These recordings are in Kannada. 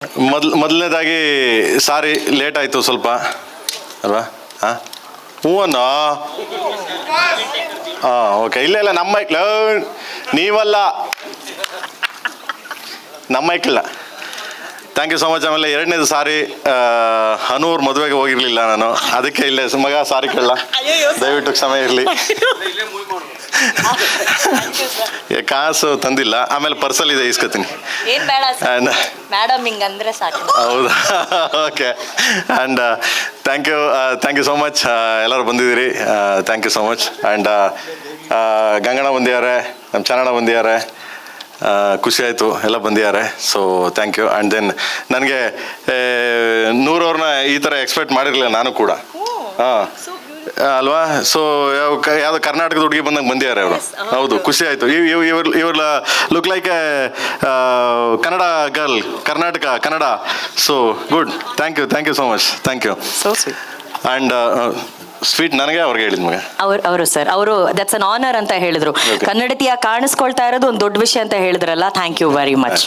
ಮೊದಲನೇದಾಗಿ ಸಾರಿ ಲೇಟ್ ಆಯಿತು ಸ್ವಲ್ಪ ಅಲ್ವಾ. ಹಾಂ ಹ್ಞೂ ಅನ್ನೋ. ಹಾಂ ಓಕೆ. ಇಲ್ಲ ನಮ್ಮ ಮೈಕ್ಲ ನೀವಲ್ಲ, ನಮ್ಮ Michael. Thank you so much. ಆಮೇಲೆ ಎರಡನೇದು ಸಾರಿ, ಅನೂರ್ ಮದುವೆಗೆ ಹೋಗಿರಲಿಲ್ಲ ನಾನು, ಅದಕ್ಕೆ ಇಲ್ಲೇ ಮಗ ಸಾರಿ ಕೇಳಲ್ಲ, ದಯವಿಟ್ಟು ಕ್ಷಮೆ ಇರಲಿ. ಕಾಸು ತಂದಿಲ್ಲ, ಆಮೇಲೆ ಪರ್ಸಲ್ ಇದೆ, ಇಸ್ಕೊತೀನಿ. ಹೌದಾ, okay. And thank you so much, ಎಲ್ಲರೂ ಬಂದಿದ್ದೀರಿ, thank you so much. And Ganganna ಬಂದಿದ್ದಾರೆ, ನಮ್ಮ ಚನ್ನಣ್ಣ ಬಂದಿದ್ದಾರೆ, ಖುಷಿ ಆಯಿತು, ಎಲ್ಲ ಬಂದಿದ್ದಾರೆ. So thank you. And then ನನಗೆ ನೂರವ್ರನ್ನ ಈ ಥರ ಎಕ್ಸ್ಪೆಕ್ಟ್ ಮಾಡಿರಲಿಲ್ಲ ನಾನು ಕೂಡ. ಹಾಂ ಅಲ್ವಾ. ಸೊ ಯಾವುದು ಕರ್ನಾಟಕದ ಹುಡುಗಿ ಬಂದಂಗೆ ಬಂದಿದ್ದಾರೆ ಅವರು. ಹೌದು, ಖುಷಿ ಆಯಿತು. ಇವ್ರ look like a Kannada girl, Kannada. So good. Thank you so much. Thank you. And sweet ನನಗೆ ಅವ್ರಿಗೆ ಹೇಳಿದ ಮಗ ಅವರು ಸರ್, ಅವರು ದಟ್ಸ್ ಅನ್ ಆನರ್ ಅಂತ ಹೇಳಿದ್ರು. ಕನ್ನಡತಿಯ ಕಾಣಿಸ್ಕೊಳ್ತಾ ಇರೋದು ಒಂದು ದೊಡ್ಡ ವಿಷಯ ಅಂತ ಹೇಳಿದ್ರಲ್ಲ. Thank you very much.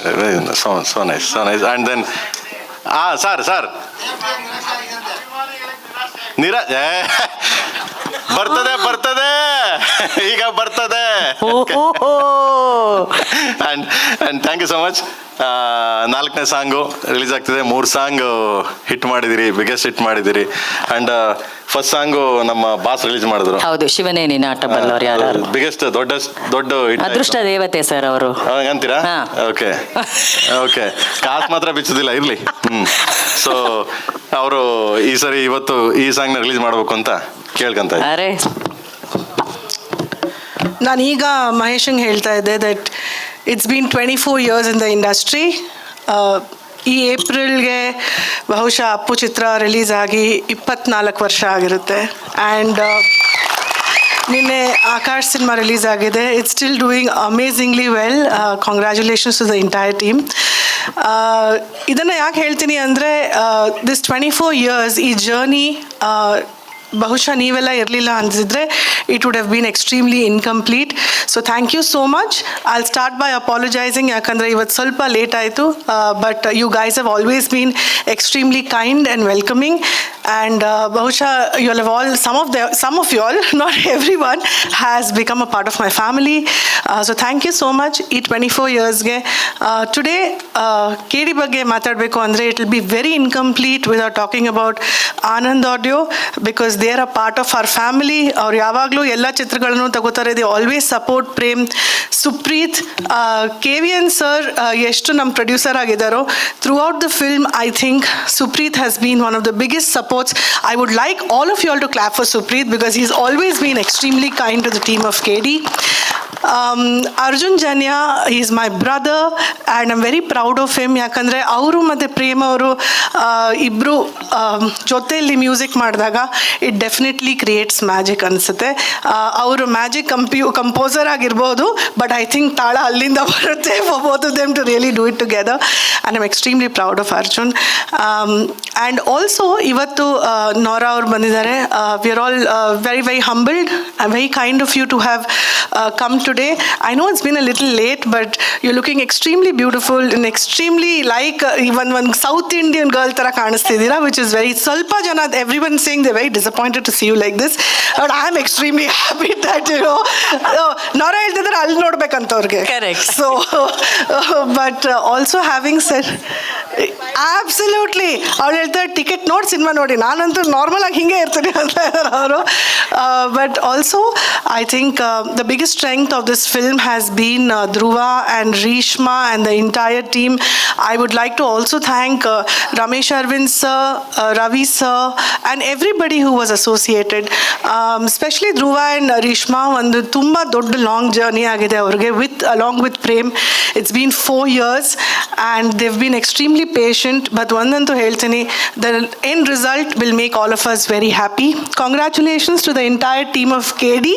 So nice. And then sir ಬರ್ತದೆ ಈಗ ಬರ್ತದೆ. And thank you so much. 4ನೇ ಸಾಂಗು ರಿಲೀಸ್ ಆಗ್ತಿದೆ. 3 ಸಾಂಗ್ ಹಿಟ್ ಮಾಡಿದಿರಿ, ಬಿಗ್ಗೆಸ್ಟ್ ಹಿಟ್ ಮಾಡಿದಿರಿ. ಆ್ಯಂಡ್ ಫಸ್ಟ್ ಸಾಂಗು ನಮ್ಮ ಬಾಸ್ ರಿಲೀಸ್ ಮಾಡಿದ್ರು. ಹೌದು, ಶಿವನೇ ನೀನು ಆಟ ಬಲ್ಲವರು ಯಾರು. ಬಿಗ್ಗೆಸ್ಟ್ ದೊಡ್ಡ ಹಿಟ್. ಅದೃಷ್ಟ ದೇವತೆ ಸರ್ ಅವರು ಅಂತೀರಾ? ಓಕೆ. ಕಾಸು ಮಾತ್ರ ಬಿಚ್ಚೋದಿಲ್ಲ, ಇರ್ಲಿ. ಸೊ ಅವರು ಈ ಸರಿ ಇವತ್ತು ಈ ಸಾಂಗ್ನ ರಿಲೀಸ್ ಮಾಡ್ಬೇಕು ಅಂತ ಕೇಳ್ಕೊಂತ. ನಾನೀಗ ಮಹೇಶಂಗೆ ಹೇಳ್ತಾ ಇದ್ದೆ that it's been 24 years in the industry. ಈ ಏಪ್ರಿಲ್ಗೆ ಬಹುಶಃ ಅಪ್ಪು ಚಿತ್ರ ರಿಲೀಸ್ ಆಗಿ 24 ವರ್ಷ ಆಗಿರುತ್ತೆ. ಆ್ಯಂಡ್ ನಿನ್ನೆ ಆಕಾಶ್ ಸಿನಿಮಾ ರಿಲೀಸ್ ಆಗಿದೆ. It's still doing amazingly well. Congratulations to the entire team. ಇದನ್ನು ಯಾಕೆ ಹೇಳ್ತೀನಿ ಅಂದರೆ ದಿಸ್ 24 years ಈ ಜರ್ನಿ ಬಹುಶಃ ನೀವೆಲ್ಲ ಇರಲಿಲ್ಲ ಅನಿಸಿದ್ರೆ it would have been extremely incomplete. So thank you so much. I'll start by apologising, ಯಾಕಂದರೆ ಇವತ್ತು ಸ್ವಲ್ಪ ಲೇಟ್ ಆಯಿತು. But you guys have always been extremely kind and welcoming. And ಬಹುಶಃ you have all some of you all, not everyone, has become a part of my family. So thank you so much. ಈ 24 yearsಗೆ ಟುಡೇ KD ಬಗ್ಗೆ ಮಾತಾಡಬೇಕು ಅಂದರೆ it will be very incomplete without talking about Anand audio, because they are a part of our family. ಅವ್ರು ಯಾವಾಗಲೂ ಎಲ್ಲ ಚಿತ್ರಗಳನ್ನು ತಗೋತಾರೆ. They always support Prem. Supreeth, KVN sir ಎಷ್ಟು ನಮ್ಮ ಪ್ರೊಡ್ಯೂಸರ್ ಆಗಿದ್ದಾರೋ throughout the film, I think Supreeth has been one of the biggest supports. I would like all of you all to clap for Supreet because he's always been extremely kind to the team of KD. Arjun Janya, he's my brother and I'm very proud of him. ಯಾಕಂದರೆ ಅವರು ಮತ್ತು ಪ್ರೇಮ್ ಅವರು ಇಬ್ಬರು ಜೊತೆಯಲ್ಲಿ ಮ್ಯೂಸಿಕ್ ಮಾಡಿದಾಗ ಇಟ್ ಡೆಫಿನೆಟ್ಲಿ ಕ್ರಿಯೇಟ್ಸ್ ಮ್ಯಾಜಿಕ್ ಅನಿಸುತ್ತೆ. ಅವರು ಮ್ಯಾಜಿಕ್ ಕಂಪೋಸರ್ ಆಗಿರ್ಬೋದು, ಬಟ್ ಐ ಥಿಂಕ್ ತಾಳ ಅಲ್ಲಿಂದ ಬರುತ್ತೆ for both of them to really do it together, and I'm extremely proud of Arjun. And also ಇವತ್ತು ನೋರಾ ಅವ್ರು ಬಂದಿದ್ದಾರೆ. We are all very humbled and very kind of you to have come today. I know it's been a little late, but you're looking extremely beautiful and extremely like one South Indian girl ತರ ಕಾಣಿಸ್ತಿದ್ದೀರಾ, which is very ಸ್ವಲ್ಪ ಜನ, everyone saying they're very disappointed to see you like this, but I'm extremely happy that ನೋರಾ ಹೇಳ್ತಿದ್ರೆ ಅಲ್ಲಿ ನೋಡ್ಬೇಕಂತ ಅವ್ರಿಗೆ. Correct. So but also having said absolutely, ಅವ್ರು ಹೇಳ್ತಾರೆ ಟಿಕೆಟ್ ನೋಡಿ ಸಿನಿಮಾ ನೋಡಿ, ನಾನಂತೂ ನಾರ್ಮಲ್ ಆಗಿ ಹಿಂಗೆ ಇರ್ತೀನಿ ಅಂತ ಇದ್ದಾರೆ ಅವರು. But also I think the biggest strength of this film has been Dhruva and Reshma and the entire team. I would like to also thank Ramesh Arvind sir, Ravi sir and everybody who was associated. Especially Dhruva and Reshma, ಒಂದು ತುಂಬ ದೊಡ್ಡ ಲಾಂಗ್ ಜರ್ನಿ ಆಗಿದೆ ಅವ್ರಿಗೆ along with Prem. It's been 4 years and they've been extremely patient. But ಒಂದಂತೂ ಹೇಳ್ತೀನಿ, the end result will make all of us very happy. Congratulations to the entire team of KD.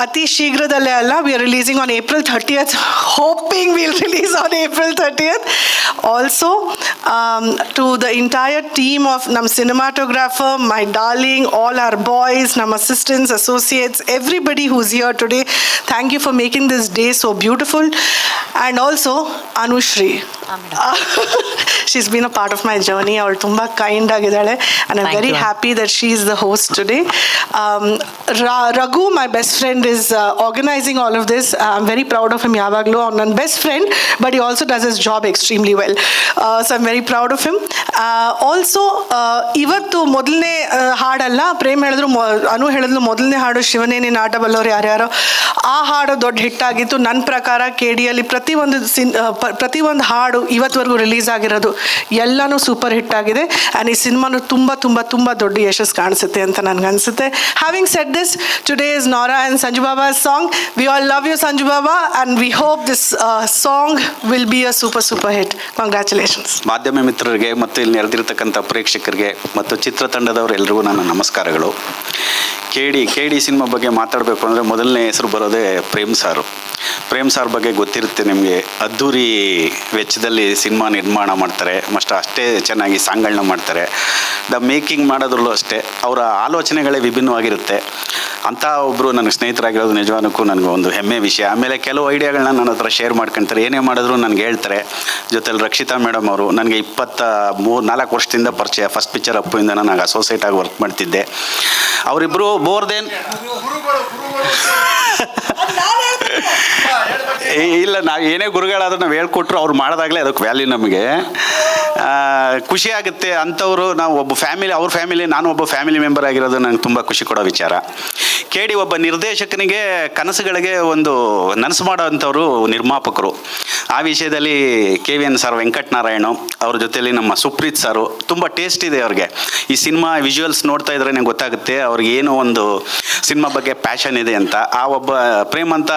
ಅತಿ ಶೀಘ್ರದಲ್ಲೇ ಅಲ್ಲ, we are releasing on April 30th, hoping we'll release on April 30th. Also to the entire team of ನಮ್ಮ cinematographer, my darling, all our boys, ನಮ್ಮ assistants, associates, everybody who's here today, thank you for making this day so beautiful. And also Anushri. She's been a part of my journey. ಅವಳು ತುಂಬ ಕೈಂಡ್ ಆಗಿದ್ದಾಳೆ and I'm Thank very you. happy that she is the host today. Raghu, my best friend, is organizing all of this. I'm very proud of him ಯಾವಾಗಲೂ. ಅವ್ನು ನನ್ನ best friend, but he also does his job extremely well. So I'm very proud of him. Also, ಇವತ್ತು ಮೊದಲನೇ ಹಾಡಲ್ಲ, ಪ್ರೇಮ್ ಹೇಳಿದ್ರು, ಅನು ಹೇಳಿದ್ರು ಮೊದಲನೇ ಹಾಡು ಶಿವನೇ ನೀನು ಆಟ ಬಲ್ಲೋರು ಯಾರ್ಯಾರೋ, ಆ ಹಾಡು ದೊಡ್ಡ ಹಿಟ್ಟಾಗಿತ್ತು. ನನ್ನ ಪ್ರಕಾರ KD ಪ್ರತಿಯೊಂದು ಹಾಡು ಇವತ್ತವರೆಗೂ ರಿಲೀಸ್ ಆಗಿರೋದು ಎಲ್ಲನೂ ಸೂಪರ್ ಹಿಟ್ ಆಗಿದೆ. ಆ್ಯಂಡ್ ಈ ಸಿನಿಮಾನು ತುಂಬ ತುಂಬ ತುಂಬ ದೊಡ್ಡ ಯಶಸ್ಸು ಕಾಣಿಸುತ್ತೆ ಅಂತ ನನಗನ್ಸುತ್ತೆ. Having shed this, today is Nora and Sanju Baba's song. We all love you, Sanju Baba, and we hope this song will be a super hit. Congratulations. ಮಾಧ್ಯಮ ಮಿತ್ರರಿಗೆ ಮತ್ತು ಇಲ್ಲಿ ನೆರೆದಿರ್ತಕ್ಕಂಥ ಪ್ರೇಕ್ಷಕರಿಗೆ ಮತ್ತು ಚಿತ್ರತಂಡದವರೆಲ್ಲರಿಗೂ ನನ್ನ ನಮಸ್ಕಾರಗಳು. KD ಸಿನಿಮಾ ಬಗ್ಗೆ ಮಾತಾಡಬೇಕು ಅಂದರೆ ಮೊದಲನೇ ಹೆಸರು ಬರೋದೇ ಪ್ರೇಮ್ ಸಾರ್ ಬಗ್ಗೆ ಗೊತ್ತಿರುತ್ತೆ ನಿಮಗೆ. ಅದ್ಧೂರಿ ವೆಚ್ಚದಲ್ಲಿ ಸಿನಿಮಾ ನಿರ್ಮಾಣ ಮಾಡ್ತಾರೆ, ಅಷ್ಟೇ ಚೆನ್ನಾಗಿ ಸಾಂಗ್ಗಳನ್ನ ಮಾಡ್ತಾರೆ. ಮೇಕಿಂಗ್ ಮಾಡೋದ್ರಲ್ಲೂ ಅಷ್ಟೇ ಅವರ ಆಲೋಚನೆಗಳೇ ವಿಭಿನ್ನವಾಗಿರುತ್ತೆ. ಅಂಥ ಒಬ್ಬರು ನನಗೆ ಸ್ನೇಹಿತರಾಗಿರೋದು ನಿಜವಾನಕ್ಕೂ ನನಗೆ ಒಂದು ಹೆಮ್ಮೆ ವಿಷಯ. ಆಮೇಲೆ ಕೆಲವು ಐಡಿಯಾಗಳನ್ನ ನನ್ನ ಹತ್ರ ಶೇರ್ ಮಾಡ್ಕೊಳ್ತಾರೆ, ಏನೇ ಮಾಡಿದ್ರು ನನಗೆ ಹೇಳ್ತಾರೆ. ಜೊತೆಲಿ ರಕ್ಷಿತಾ ಮೇಡಮ್ ಅವರು ನನಗೆ 4 ವರ್ಷದಿಂದ ಪರಿಚಯ. ಫಸ್ಟ್ ಪಿಕ್ಚರ್ ಅಪ್ಪುಯಿಂದ ನಾನು ಅಸೋಸಿಯೇಟ್ ಆಗಿ ವರ್ಕ್ ಮಾಡ್ತಿದ್ದೆ. ಅವರಿಬ್ಬರು ಇಲ್ಲ, ನಾವು ಏನೇ ಗುರುಗಳಾದ್ರೂ ನಾವು ಹೇಳ್ಕೊಟ್ರು ಅವ್ರು ಮಾಡಿದಾಗಲೇ ಅದಕ್ಕೆ ವ್ಯಾಲ್ಯೂ ನಮಗೆ ಖುಷಿ ಆಗುತ್ತೆ. ಅಂಥವರು ನಾವು ಒಬ್ಬ ಫ್ಯಾಮಿಲಿ, ಅವ್ರ ಫ್ಯಾಮಿಲಿ, ನಾನು ಒಬ್ಬ ಫ್ಯಾಮಿಲಿ ಮೆಂಬರ್ ಆಗಿರೋದು ನನಗೆ ತುಂಬ ಖುಷಿ ಕೊಡೋ ವಿಚಾರ. KD ಒಬ್ಬ ನಿರ್ದೇಶಕನಿಗೆ ಕನಸುಗಳಿಗೆ ಒಂದು ನನಸು ಮಾಡೋವಂಥವ್ರು ನಿರ್ಮಾಪಕರು. ಆ ವಿಷಯದಲ್ಲಿ KVN ಸರ್, ವೆಂಕಟನಾರಾಯಣ ಅವ್ರ ಜೊತೆಯಲ್ಲಿ ನಮ್ಮ ಸುಪ್ರೀತ್ ಸಾರು ತುಂಬ ಟೇಸ್ಟ್ ಇದೆ ಅವ್ರಿಗೆ. ಈ ಸಿನಿಮಾ ವಿಜುವಲ್ಸ್ ನೋಡ್ತಾ ಇದ್ರೆ ನಂಗೆ ಗೊತ್ತಾಗುತ್ತೆ ಅವ್ರಿಗೆ ಏನೋ ಒಂದು ಸಿನಿಮಾ ಬಗ್ಗೆ ಪ್ಯಾಷನ್ ಇದೆ ಅಂತ. ಆ ಒಬ್ಬ ಪ್ರೇಮ್ ಅಂತ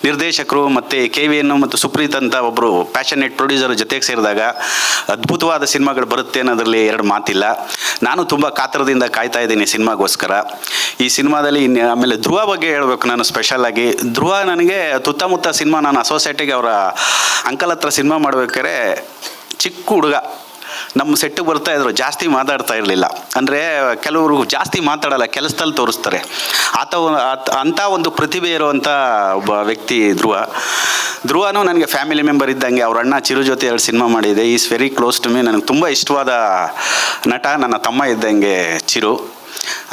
ನಿರ್ದೇಶಕರು ಮತ್ತು KVN ಮತ್ತು ಸುಪ್ರೀತ್ ಅಂತ ಒಬ್ಬರು ಪ್ಯಾಷನೇಟ್ ಪ್ರೊಡ್ಯೂಸರ್ ಜೊತೆಗೆ ಸೇರಿದಾಗ ಅದ್ಭುತವಾದ ಸಿನಿಮಾಗಳು ಬರುತ್ತೆ ಅನ್ನೋದ್ರಲ್ಲಿ ಎರಡು ಮಾತಿಲ್ಲ. ನಾನು ತುಂಬ ಕಾತರದಿಂದ ಕಾಯ್ತಾ ಇದ್ದೀನಿ ಸಿನಿಮಾಗೋಸ್ಕರ. ಈ ಸಿನಿಮಾದಲ್ಲಿ ಆಮೇಲೆ ಧ್ರುವ ಬಗ್ಗೆ ಹೇಳಬೇಕು ನಾನು ಸ್ಪೆಷಲಾಗಿ. ಧ್ರುವ ನನಗೆ ತುತ್ತಮುತ್ತ ಸಿನಿಮಾ, ನಾನು ಅಸೋಸಿಯೇಟಿಗೆ ಅವರ ಅಂಕಲ್ ಹತ್ರ ಸಿನಿಮಾ ಮಾಡ್ಬೇಕಾದ್ರೆ ಚಿಕ್ಕ ಹುಡುಗ ನಮ್ಮ ಸೆಟ್ಟಿಗೆ ಬರ್ತಾಯಿದ್ರು, ಜಾಸ್ತಿ ಮಾತಾಡ್ತಾ ಇರಲಿಲ್ಲ. ಅಂದರೆ ಕೆಲವರು ಜಾಸ್ತಿ ಮಾತಾಡಲ್ಲ, ಕೆಲಸದಲ್ಲಿ ತೋರಿಸ್ತಾರೆ. ಅಂಥ ಒಂದು ಪ್ರತಿಭೆ ಇರುವಂಥ ಒಬ್ಬ ವ್ಯಕ್ತಿ ಧ್ರುವನೂ ನನಗೆ ಫ್ಯಾಮಿಲಿ ಮೆಂಬರ್ ಇದ್ದಂಗೆ. ಅವ್ರ ಅಣ್ಣ ಚಿರು ಜೊತೆ 2 ಸಿನಿಮಾ ಮಾಡಿದೆ. Is very close to me. ನನಗೆ ತುಂಬ ಇಷ್ಟವಾದ ನಟ, ನನ್ನ ತಮ್ಮ ಇದ್ದಂಗೆ ಚಿರು.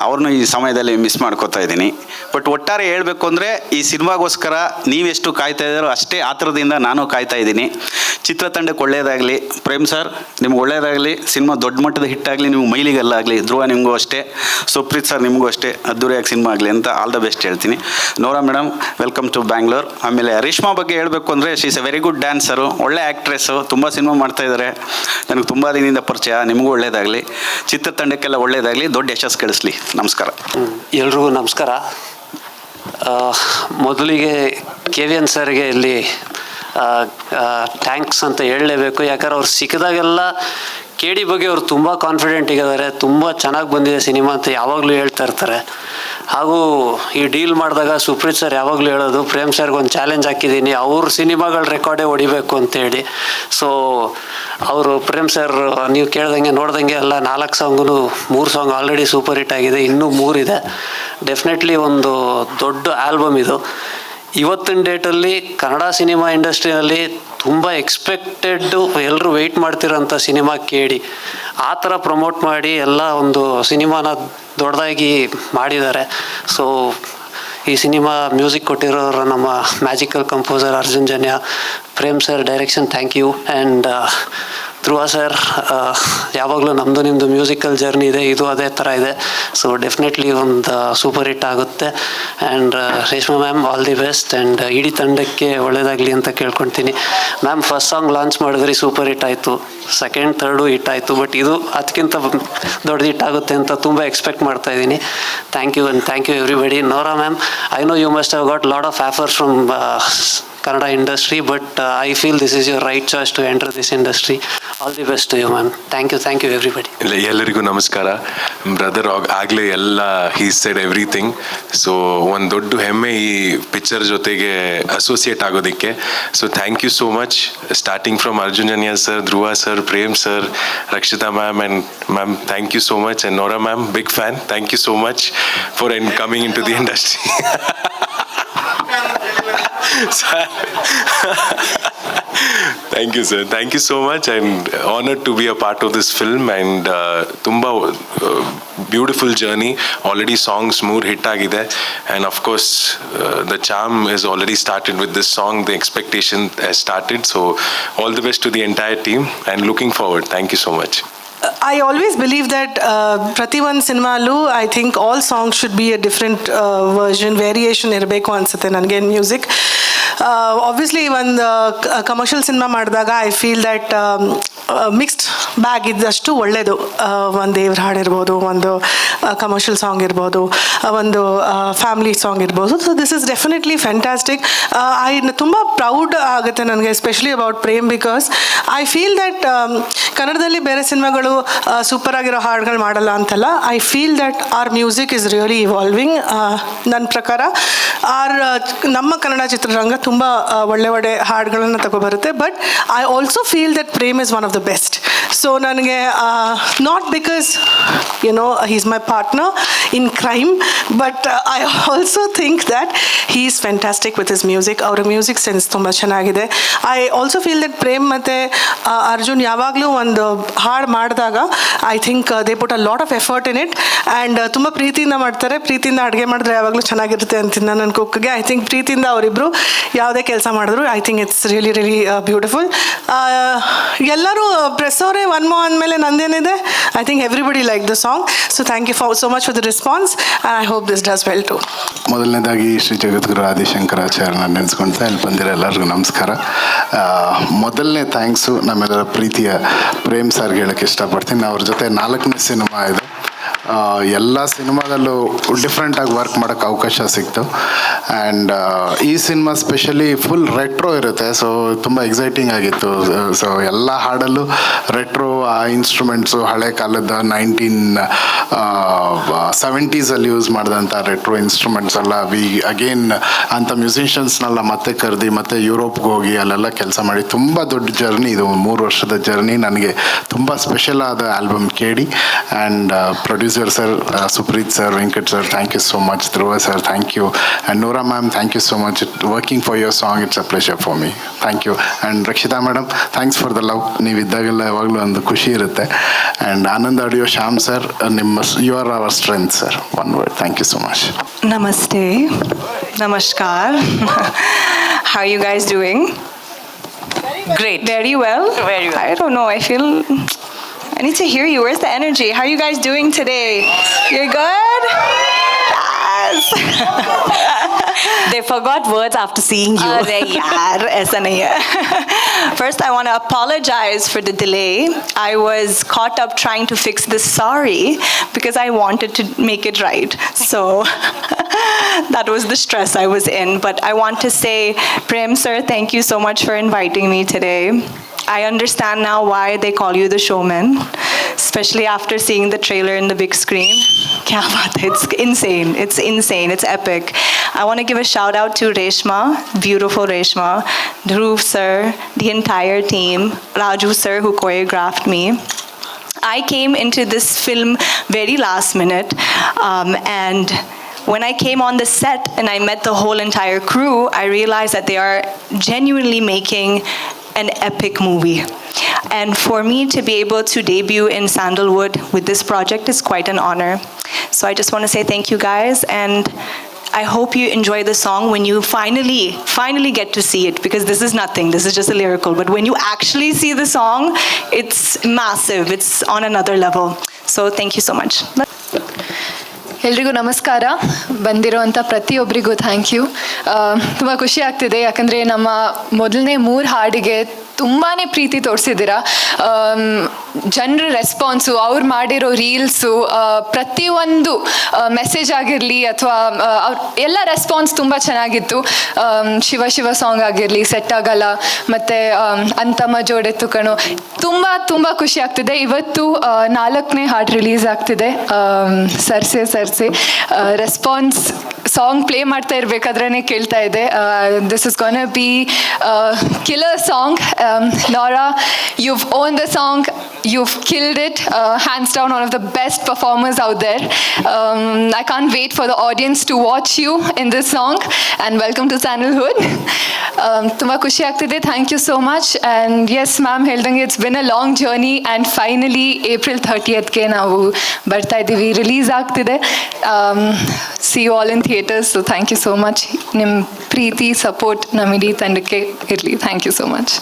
ಅವ್ರನ್ನೂ ಈ ಸಮಯದಲ್ಲಿ ಮಿಸ್ ಮಾಡ್ಕೋತಾ ಇದ್ದೀನಿ. ಬಟ್ ಒಟ್ಟಾರೆ ಹೇಳಬೇಕು ಅಂದರೆ ಈ ಸಿನಿಮಾಗೋಸ್ಕರ ನೀವೆಷ್ಟು ಕಾಯ್ತಾ ಇದ್ದಾರೋ ಅಷ್ಟೇ ಆತರದಿಂದ ನಾನು ಕಾಯ್ತಾ ಇದ್ದೀನಿ. ಚಿತ್ರತಂಡಕ್ಕೆ ಒಳ್ಳೆಯದಾಗಲಿ. ಪ್ರೇಮ್ ಸರ್ ನಿಮ್ಗೆ ಒಳ್ಳೆಯದಾಗಲಿ, ಸಿನಿಮಾ ದೊಡ್ಡ ಮಟ್ಟದ ಹಿಟ್ಟಾಗಲಿ, ನಿಮ್ಗೆ ಮೈಲಿಗೆಲ್ಲಾಗಲಿ. ಧ್ರುವ ನಿಮಗೂ ಅಷ್ಟೇ, ಸುಪ್ರೀತ್ ಸರ್ ನಿಮಗೂ ಅಷ್ಟೇ, ಅದ್ದೂರಿಯಾಗಿ ಸಿನಿಮಾ ಆಗಲಿ ಅಂತ ಆಲ್ ದ ಬೆಸ್ಟ್ ಹೇಳ್ತೀನಿ. ನೋರಾ ಮೇಡಮ್, ವೆಲ್ಕಮ್ ಟು ಬ್ಯಾಂಗ್ಳೂರ್. ಆಮೇಲೆ ರೇಷ್ಮಾ ಬಗ್ಗೆ ಹೇಳಬೇಕು ಅಂದರೆ she is A very good dancer, ಒಳ್ಳೆ ಆ್ಯಕ್ಟ್ರೆಸ್ಸು, ತುಂಬ ಸಿನಿಮಾ ಮಾಡ್ತಾಯಿದ್ದಾರೆ. ನನಗೆ ತುಂಬ ದಿನದಿಂದ ಪರಿಚಯ. ನಿಮಗೂ ಒಳ್ಳೆಯದಾಗಲಿ, ಚಿತ್ರತಂಡಕ್ಕೆಲ್ಲ ಒಳ್ಳೆಯದಾಗಲಿ, ದೊಡ್ಡ ಯಶಸ್ಸು ಗಳಿಸಲಿ. ನಮಸ್ಕಾರ. ಎಲ್ರಿಗೂ ನಮಸ್ಕಾರ. ಮೊದಲಿಗೆ KVN ಸರ್ಗೆ ಇಲ್ಲಿ ಥ್ಯಾಂಕ್ಸ್ ಅಂತ ಹೇಳಲೇಬೇಕು. ಯಾಕಂದ್ರೆ ಅವ್ರು ಸಿಕ್ಕಿದಾಗೆಲ್ಲ KD ಬಗ್ಗೆ ಅವ್ರು ತುಂಬ ಕಾನ್ಫಿಡೆಂಟ್ ಆಗಿದ್ದಾರೆ, ತುಂಬ ಚೆನ್ನಾಗಿ ಬಂದಿದೆ ಸಿನಿಮಾ ಅಂತ ಯಾವಾಗಲೂ ಹೇಳ್ತಾ ಇರ್ತಾರೆ. ಹಾಗೂ ಈ ಡೀಲ್ ಮಾಡಿದಾಗ ಸುಪ್ರೀತ್ ಸರ್ ಯಾವಾಗಲೂ ಹೇಳೋದು, ಪ್ರೇಮ್ ಸರ್ಗೆ ಒಂದು ಚಾಲೆಂಜ್ ಹಾಕಿದ್ದೀನಿ, ಅವ್ರ ಸಿನಿಮಾಗಳ ರೆಕಾರ್ಡೇ ಹೊಡಿಬೇಕು ಅಂತೇಳಿ. ಸೊ ಅವರು ಪ್ರೇಮ್ ಸರ್ ನೀವು ಕೇಳ್ದಂಗೆ ನೋಡ್ದಂಗೆ ಎಲ್ಲ 4 ಸಾಂಗೂ 3 ಸಾಂಗ್ ಆಲ್ರೆಡಿ ಸೂಪರ್ ಹಿಟ್ ಆಗಿದೆ, ಇನ್ನೂ 3 ಇದೆ. ಡೆಫಿನೆಟ್ಲಿ ಒಂದು ದೊಡ್ಡ ಆಲ್ಬಮ್ ಇದು. ಇವತ್ತಿನ ಡೇಟಲ್ಲಿ ಕನ್ನಡ ಸಿನಿಮಾ ಇಂಡಸ್ಟ್ರಿಯಲ್ಲಿ ತುಂಬ ಎಕ್ಸ್ಪೆಕ್ಟೆಡ್ಡು, ಎಲ್ಲರೂ ವೆಯ್ಟ್ ಮಾಡ್ತಿರೋಂಥ ಸಿನಿಮಾ KD. ಆ ಥರ ಪ್ರಮೋಟ್ ಮಾಡಿ ಎಲ್ಲ ಒಂದು ಸಿನಿಮಾನ ದೊಡ್ಡದಾಗಿ ಮಾಡಿದ್ದಾರೆ. ಸೊ ಈ ಸಿನಿಮಾ ಮ್ಯೂಸಿಕ್ ಕೊಟ್ಟಿರೋರು ನಮ್ಮ magical composer Arjun Janya, Prem sir direction thank you, and Dhruva sir ಯಾವಾಗಲೂ ನಮ್ಮದು ನಿಮ್ಮದು ಮ್ಯೂಸಿಕಲ್ ಜರ್ನಿ ಇದೆ, ಇದು ಅದೇ ಥರ ಇದೆ. ಸೊ ಡೆಫಿನೆಟ್ಲಿ ಒಂದು ಸೂಪರ್ ಹಿಟ್ ಆಗುತ್ತೆ. And Reshma ma'am all the best, and ಇಡೀ ತಂಡಕ್ಕೆ ಒಳ್ಳೆಯದಾಗಲಿ ಅಂತ ಕೇಳ್ಕೊಳ್ತೀನಿ. ಮ್ಯಾಮ್ ಫಸ್ಟ್ ಸಾಂಗ್ ಲಾಂಚ್ ಮಾಡಿದ್ರಿ, ಸೂಪರ್ ಹಿಟ್ ಆಯಿತು. ಸೆಕೆಂಡ್ ಥರ್ಡು ಹಿಟ್ ಆಯಿತು. ಬಟ್ ಇದು ಅದಕ್ಕಿಂತ ದೊಡ್ಡ ಹಿಟ್ ಆಗುತ್ತೆ ಅಂತ ತುಂಬ ಎಕ್ಸ್ಪೆಕ್ಟ್ ಮಾಡ್ತಾಯಿದ್ದೀನಿ. Thank you, and thank you everybody. Nora ma'am, I know you must have got lot of offers from Kannada industry, but I feel this is your right choice to enter this industry. All the best to you, ma'am. Thank you everybody. ಎಲ್ಲರಿಗೂ ನಮಸ್ಕಾರ. ಬ್ರದರ್ ಆಗಲೇ ಎಲ್ಲ ಹೀ ಸೆಡ್ ಎವ್ರಿಥಿಂಗ್. ಸೊ ಒಂದು ದೊಡ್ಡ ಹೆಮ್ಮೆ ಈ ಪಿಕ್ಚರ್ ಜೊತೆಗೆ ಅಸೋಸಿಯೇಟ್ ಆಗೋದಕ್ಕೆ. So thank you so much, starting from Arjun Janya sir, Dhruva sir, Prem sir, Rakshita ma'am, and ma'am thank you so much, and Nora ma'am big fan. Thank you so much for coming into the industry. Thank you, sir. Thank you so much. I'm honored to be a part of this film and tumba beautiful journey. Already songs more hit agide, and of course the charm is already started with this song. The expectation has started. So all the best to the entire team and looking forward. Thank you so much. I always believe that ಪ್ರತಿ ಒಂದು ಸಿನಿಮಾಲು I think all songs should be a different version variation ಇರಬೇಕು ಅನಿಸುತ್ತೆ ನನಗೆ ಮ್ಯೂಸಿಕ್. ಆಬ್ವಿಯಸ್ಲಿ ಒಂದು ಕಮರ್ಷಿಯಲ್ ಸಿನಿಮಾ ಮಾಡಿದಾಗ I feel that mixed bag ಇದ್ದಷ್ಟು ಒಳ್ಳೆಯದು. ಒಂದು ದೇವ್ರ ಹಾಡಿರ್ಬೋದು, ಒಂದು ಕಮರ್ಷಿಯಲ್ ಸಾಂಗ್ ಇರ್ಬೋದು, ಒಂದು ಫ್ಯಾಮಿಲಿ ಸಾಂಗ್ ಇರ್ಬೋದು. So this is definitely fantastic. ತುಂಬ ಪ್ರೌಡ್ ಆಗುತ್ತೆ ನನಗೆ, especially about Prem, because I feel that ಕನ್ನಡದಲ್ಲಿ ಬೇರೆ ಸಿನಿಮಾಗಳು ಸೂಪರ್ ಆಗಿರೋ ಹಾಡುಗಳು ಮಾಡಲ್ಲ ಅಂತಲ್ಲ. I feel that our music is really evolving. ನನ್ನ ಪ್ರಕಾರ ನಮ್ಮ ಕನ್ನಡ ಚಿತ್ರರಂಗ ತುಂಬ ಒಳ್ಳೆ ಒಳ್ಳೆ ಹಾಡುಗಳನ್ನು ತಗೊಬರುತ್ತೆ. But I also feel that Prem is one of the best. So ನನಗೆ not because he's my partner in crime, but I also think that he is fantastic with his music. ಅವರ ಮ್ಯೂಸಿಕ್ ಸೆನ್ಸ್ ತುಂಬ ಚೆನ್ನಾಗಿದೆ. I also feel that Prem ಮತ್ತು ಅರ್ಜುನ್ ಯಾವಾಗಲೂ ಒಂದು ಹಾಡು ಮಾಡಿದಾಗ I think they put a lot of effort in it and ತುಂಬ ಪ್ರೀತಿಯಿಂದ ಮಾಡ್ತಾರೆ. ಪ್ರೀತಿಯಿಂದ ಅಡುಗೆ ಮಾಡಿದ್ರೆ ಯಾವಾಗಲೂ ಚೆನ್ನಾಗಿರುತ್ತೆ ಅಂತೀನಿ ನನ್ನ ಕುಕ್ಗೆ. ಐ ಥಿಂಕ್ ಪ್ರೀತಿಯಿಂದ ಅವರಿಬ್ಬರು ಯಾವುದೇ ಕೆಲಸ ಮಾಡಿದ್ರು I think it's really really beautiful. ಎಲ್ಲರೂ ಪ್ರೆಸ್ ಅವರೇ ಒನ್ ಮೋ ಅಂದಮೇಲೆ ನಂದೇನಿದೆ, I think everybody like the song. So thank you so much for the response and I hope this does well too. ಮೊದಲನೇದಾಗಿ ಶ್ರೀ ಜಗದ್ಗುರು ಆದಿಶಂಕರಾಚಾರ್ಯನ ನೆನೆಸ್ಕೊಳ್ತಾ ಇಲ್ಲಿ ಬಂದಿರೋ ಎಲ್ಲರಿಗೂ ನಮಸ್ಕಾರ. ಮೊದಲನೇ ಥ್ಯಾಂಕ್ಸು ನಮ್ಮೆಲ್ಲರ ಪ್ರೀತಿಯ ಪ್ರೇಮ್ ಸರ್ಗೆ ಹೇಳೋಕ್ಕೆ ಇಷ್ಟಪಡ್ತೀನಿ. ಅವ್ರ ಜೊತೆ 4ನೇ ಸಿನಿಮಾ ಇದು. ಎಲ್ಲ ಸಿನಿಮಾದಲ್ಲೂ ಡಿಫ್ರೆಂಟಾಗಿ ವರ್ಕ್ ಮಾಡೋಕ್ಕೆ ಅವಕಾಶ ಸಿಕ್ತು. ಆ್ಯಂಡ್ ಈ ಸಿನಿಮಾ ಸ್ಪೆಷಲಿ ಫುಲ್ ರೆಟ್ರೋ ಇರುತ್ತೆ. ಸೊ ತುಂಬ ಎಕ್ಸೈಟಿಂಗ್ ಆಗಿತ್ತು. ಸೊ ಎಲ್ಲ ಹಾಡಲ್ಲೂ ರೆಟ್ರೋ ಆ ಇನ್ಸ್ಟ್ರೂಮೆಂಟ್ಸು ಹಳೆ ಕಾಲದ 1970s ಯೂಸ್ ಮಾಡಿದಂಥ ರೆಟ್ರೋ ಇನ್ಸ್ಟ್ರೂಮೆಂಟ್ಸ್ ಎಲ್ಲ ಅಗೇನ್ ಅಂಥ ಮ್ಯೂಸಿಷಿಯನ್ಸ್ನೆಲ್ಲ ಮತ್ತೆ ಕರೆದಿ ಮತ್ತೆ ಯುರೋಪ್ಗೆ ಹೋಗಿ ಅಲ್ಲೆಲ್ಲ ಕೆಲಸ ಮಾಡಿ ತುಂಬ ದೊಡ್ಡ ಜರ್ನಿ ಇದು. 3 ವರ್ಷದ ಜರ್ನಿ. ನನಗೆ ತುಂಬ ಸ್ಪೆಷಲ್ ಆದ ಆಲ್ಬಮ್ ಕೇಳಿ. And producer sir, Supreeth sir, Venkat sir, thank you so much. Dhruva sir, thank you. And Nora ma'am, thank you so much. Working for your song it's a pleasure for me. Thank you. And Rakshita madam, thanks for the love. ನೀವು ಇದ್ದಾಗೆಲ್ಲ ಯಾವಾಗಲೂ ಒಂದು ಖುಷಿ ಇರುತ್ತೆ. And Anand audio Shyam sir, you are our strength sir. One word, thank you so much. Namaste. Namaskar. How are you guys doing? Great. Very well? Very well. I don't know. I feel... I need to hear you. Where's the energy? How are you guys doing today? You're good? Yes. They forgot words after seeing you. Arre yaar, aisa nahi hai. First, I want to apologize for the delay. I was caught up trying to fix this sorry because I wanted to make it right. So that was the stress I was in. But I want to say, Prem sir, thank you so much for inviting me today. I understand now why they call you the showman, especially after seeing the trailer in the big screen. Kya baat hai? It's insane. It's insane. It's epic. I want to give a shout out to Reshma, beautiful Reshma, Dhruv sir, the entire team, Raju sir who choreographed me. I came into this film very last minute, and when I came on the set and I met the whole entire crew, I realized that they are genuinely making an epic movie. And for me to be able to debut in Sandalwood with this project is quite an honor. So I just want to say thank you guys, and I hope you enjoy the song when you finally get to see it, because this is nothing. This is just a lyrical. But when you actually see the song, it's massive. It's on another level. So thank you so much. ಎಲ್ರಿಗೂ ನಮಸ್ಕಾರ. ಬಂದಿರೋವಂಥ ಪ್ರತಿಯೊಬ್ಬರಿಗೂ ಥ್ಯಾಂಕ್ ಯು. ತುಂಬ ಖುಷಿ ಆಗ್ತಿದೆ, ಯಾಕಂದರೆ ನಮ್ಮ ಮೊದಲನೇ 3 ಹಾಡಿಗೆ ತುಂಬಾ ಪ್ರೀತಿ ತೋರಿಸಿದ್ದೀರಾ. ಜನರ ರೆಸ್ಪಾನ್ಸು, ಅವ್ರು ಮಾಡಿರೋ ರೀಲ್ಸು, ಪ್ರತಿಯೊಂದು ಮೆಸೇಜ್ ಆಗಿರಲಿ ಅಥವಾ ಎಲ್ಲ ರೆಸ್ಪಾನ್ಸ್ ತುಂಬ ಚೆನ್ನಾಗಿತ್ತು. ಶಿವ ಶಿವ ಸಾಂಗ್ ಆಗಿರಲಿ, ಸೆಟ್ ಆಗಲ್ಲ, ಮತ್ತು ಅಂತಮ್ಮ ಜೋಡೆತ್ತು ಕಣೋ, ತುಂಬ ಖುಷಿ ಆಗ್ತಿದೆ. ಇವತ್ತು 4ನೇ ಹಾಡು ರಿಲೀಸ್ ಆಗ್ತಿದೆ, ಸರ್ಸೆ ರೆಸ್ಪಾನ್ಸ್. ಸಾಂಗ್ ಪ್ಲೇ ಮಾಡ್ತಾ ಇರಬೇಕಾದ್ರೆ ಕೇಳ್ತಾ ಇದೆ, this is gonna be killer song. Nora, you've owned the song. you've killed it. Hands down, one of the best performers out there. I can't wait for the audience to watch you in this song. And welcome to Sandalwood. Tumba kushi ಆಗ್ತಿದೆ. Thank you so much. And yes, ma'am ಹೇಳ್ದಂಗೆ it's been a long journey and finally April 30th ಗೆ ನಾವು ಬರ್ತಾ ಇದ್ದೀವಿ. ರಿಲೀಸ್ ಆಗ್ತಿದೆ. See you all in theaters. So thank you so much. ನಿಮ್ಮ ಪ್ರೀತಿ ಸಪೋರ್ಟ್ ನಮ್ಮ ಇಡೀ ತಂಡಕ್ಕೆ ಇರಲಿ. Thank you so much.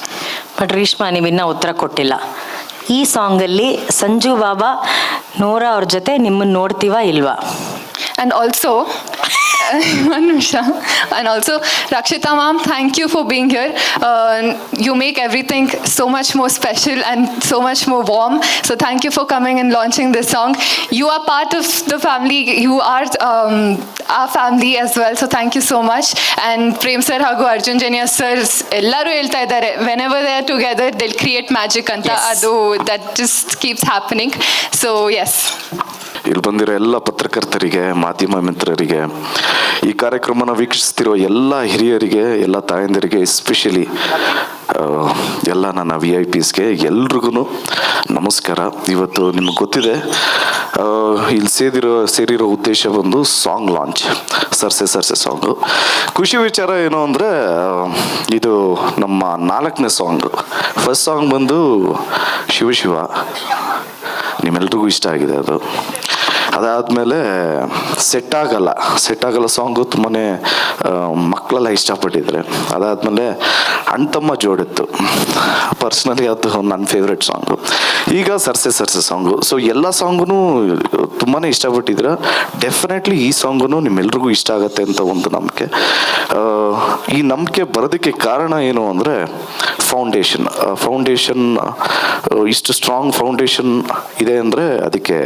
But Reshma ನೀವಿನ್ನ ಉತ್ತರ ಕೊಟ್ಟಿಲ್ಲ. ಈ ಸಾಂಗಲ್ಲಿ ಸಂಜು ಬಾಬಾ ನೋರಾ ಅವ್ರ ಜೊತೆ ನಿಮ್ಮನ್ನು ನೋಡ್ತೀವಾ ಇಲ್ವಾ? And also, one ನಿಮಿಷ. And also, Rakshita ma'am, thank you for being here. You make everything so much more special and so much more warm. So thank you for coming and launching this song. You are part of the family. You are our family as well. So thank you so much. And Prem sir ಹಾಗೂ ಅರ್ಜುನ್ ಜನ್ಯ sir ಎಲ್ಲರೂ ಹೇಳ್ತಾ ಇದ್ದಾರೆ, whenever they are together, they'll create magic ಅಂತ. ಅದು that just keeps happening. So yes. ಇಲ್ಲಿ ಬಂದಿರೋ ಎಲ್ಲ ಪತ್ರಕರ್ತರಿಗೆ, ಮಾಧ್ಯಮ ಮಿತ್ರರಿಗೆ, ಈ ಕಾರ್ಯಕ್ರಮನ ವೀಕ್ಷಿಸ್ತಿರೋ ಎಲ್ಲ ಹಿರಿಯರಿಗೆ, ಎಲ್ಲ ತಾಯಂದಿರಿಗೆ, ಎಸ್ಪೆಷಲಿ ಎಲ್ಲ ನನ್ನ VIPsಗೆ ಎಲ್ರಿಗೂ ನಮಸ್ಕಾರ. ಇವತ್ತು ನಿಮಗೆ ಗೊತ್ತಿದೆ, ಇಲ್ಲಿ ಸೇರಿರೋ ಉದ್ದೇಶ ಒಂದು ಸಾಂಗ್ ಲಾಂಚ್, ಸರ್ಸೆ ಸಾಂಗು. ಖುಷಿ ವಿಚಾರ ಏನು ಅಂದರೆ, ಇದು ನಮ್ಮ 4ನೇ ಸಾಂಗು. ಫಸ್ಟ್ ಸಾಂಗ್ ಬಂದು ಶಿವ ನಿಮ್ಮೆಲ್ರಿಗೂ ಇಷ್ಟ ಆಗಿದೆ ಅದು. ಅದಾದಮೇಲೆ ಸೆಟ್ ಆಗಲ್ಲ ಸಾಂಗು ತುಂಬಾ ಮಕ್ಕಳೆಲ್ಲ ಇಷ್ಟಪಟ್ಟಿದ್ರೆ. ಅದಾದಮೇಲೆ ಅಣ್ತಮ್ಮ ಜೋಡಿತ್ತು, ಪರ್ಸ್ನಲಿ ಅದು ನನ್ನ ಫೇವ್ರೆಟ್ ಸಾಂಗು. ಈಗ ಸರ್ಸೆ ಸಾಂಗು. ಸೊ ಎಲ್ಲ ಸಾಂಗೂ ತುಂಬಾ ಇಷ್ಟಪಟ್ಟಿದ್ರೆ ಡೆಫಿನೆಟ್ಲಿ ಈ ಸಾಂಗೂ ನಿಮ್ಮೆಲ್ರಿಗೂ ಇಷ್ಟ ಆಗುತ್ತೆ ಅಂತ ಒಂದು ನಂಬಿಕೆ. ಈ ನಂಬಿಕೆ ಬರೋದಕ್ಕೆ ಕಾರಣ ಏನು ಅಂದರೆ ಫೌಂಡೇಶನ್ ಇಷ್ಟು ಸ್ಟ್ರಾಂಗ್ ಫೌಂಡೇಶನ್ ಇದೆ ಅಂದರೆ ಅದಕ್ಕೆ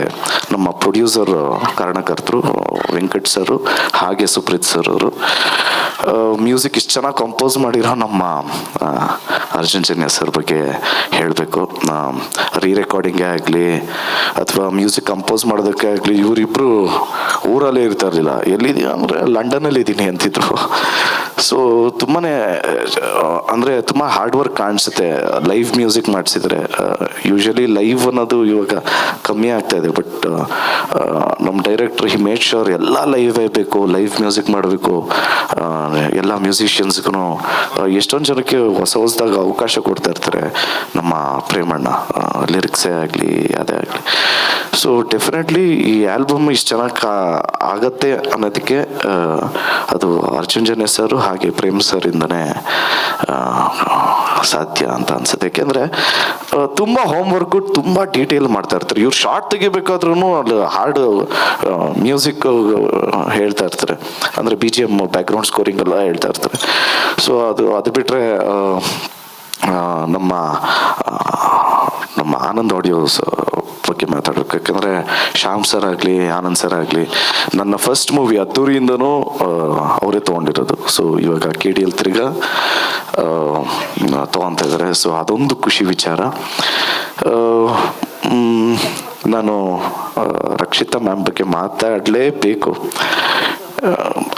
ನಮ್ಮ ಪ್ರೊಡ್ಯೂಸರ್ ಕಾರಣಕರ್ತರು ವೆಂಕಟ್ ಸರು, ಹಾಗೆ ಸುಪ್ರೀತ್ ಸರ್ ಅವರು. ಮ್ಯೂಸಿಕ್ ಇಷ್ಟು ಚೆನ್ನಾಗಿ ಕಂಪೋಸ್ ಮಾಡಿರೋ ನಮ್ಮ ಅರ್ಜುನ್ ಜನ್ಯ ಸರ್ ಬಗ್ಗೆ ಹೇಳಬೇಕು. ರೀರೆಕಾರ್ಡಿಂಗೇ ಆಗಲಿ ಅಥವಾ ಮ್ಯೂಸಿಕ್ ಕಂಪೋಸ್ ಮಾಡೋದಕ್ಕೆ ಆಗಲಿ, ಇವರಿಬ್ಬರು ಊರಲ್ಲೇ ಇರ್ತಾ ಇರಲಿಲ್ಲ. ಎಲ್ಲಿದ್ದೀವಿ ಅಂದರೆ ಲಂಡನಲ್ಲಿ ಇದ್ದೀನಿ ಅಂತಿದ್ರು. ಸೊ ತುಂಬಾ ಅಂದರೆ ತುಂಬ ಹಾರ್ಡ್ ವರ್ಕ್ ಕಾಣಿಸುತ್ತೆ ಲೈವ್ ಮ್ಯೂಸಿಕ್ ಮಾಡಿಸಿದ್ರೆ. ಯೂಶಲಿ ಲೈವ್ ಅನ್ನೋದು ಇವಾಗ ಕಮ್ಮಿ ಆಗ್ತಾ ಇದೆ, ಬಟ್ ನಮ್ಮ ಡೈರೆಕ್ಟ್ರ್ ಹಿ ಮೇಡ್ ಶ್ಯೂರ್ ಎಲ್ಲ ಲೈವೇ ಬೇಕು, ಲೈವ್ ಮ್ಯೂಸಿಕ್ ಮಾಡಬೇಕು. ಎಲ್ಲ ಮ್ಯೂಸಿಷಿಯನ್ಸ್ಗೂ ಎಷ್ಟೊಂದು ಜನಕ್ಕೆ ಹೊಸದಾಗಿ ಅವಕಾಶ ಕೊಡ್ತಾ ಇರ್ತಾರೆ ನಮ್ಮ ಪ್ರೇಮಣ್ಣ, ಲಿರಿಕ್ಸೇ ಆಗಲಿ ಅದೇ ಆಗಲಿ. ಸೊ ಡೆಫಿನೆಟ್ಲಿ ಈ ಆಲ್ಬಮ್ ಇಷ್ಟು ಚೆನ್ನಾಗಿ ಆಗತ್ತೆ ಅನ್ನೋದಕ್ಕೆ ಅದು ಅರ್ಜುನ್ ಜನ್ಯ ಸರ್ ಹಾಗೆ ಪ್ರೇಮ್ ಸರ್ ಇಂದನೇ ಸಾಧ್ಯ ಅಂತ ಅನ್ಸುತ್ತೆ. ಯಾಕೆಂದರೆ ತುಂಬ ಹೋಮ್ವರ್ಕು ತುಂಬ ಡೀಟೇಲ್ ಮಾಡ್ತಾ ಇರ್ತಾರೆ. ಇವ್ರು ಶಾರ್ಟ್ ತೆಗಿಬೇಕಾದ್ರೂ ಅಲ್ಲಿ ಹಾಡು ಮ್ಯೂಸಿಕ್ ಹೇಳ್ತಾ ಇರ್ತಾರೆ, ಅಂದರೆ BGM ಬ್ಯಾಕ್ಗ್ರೌಂಡ್ ಸ್ಕೋರಿಂಗ್ ಎಲ್ಲ ಹೇಳ್ತಾ ಇರ್ತಾರೆ. ಸೊ ಅದು ಬಿಟ್ಟರೆ ನಮ್ಮ ಆನಂದ್ ಆಡಿಯೋಸ್ ಬಗ್ಗೆ ಮಾತಾಡಬೇಕು. ಯಾಕಂದರೆ ಶ್ಯಾಮ್ ಸರ್ ಆಗಲಿ, ಆನಂದ್ ಸರ್ ಆಗಲಿ, ನನ್ನ ಫಸ್ಟ್ ಮೂವಿ ಅದ್ದೂರಿಯಿಂದನೂ ಅವರೇ ತೊಗೊಂಡಿರೋದು. ಸೊ ಇವಾಗ KDL ತಿರ್ಗಾ ತೊಗೊತಾ ಇದ್ದಾರೆ. ಸೊ ಅದೊಂದು ಖುಷಿ ವಿಚಾರ. ನಾನು ರಕ್ಷಿತಾ ಮ್ಯಾಮ್ ಬಗ್ಗೆ ಮಾತಾಡಲೇಬೇಕು.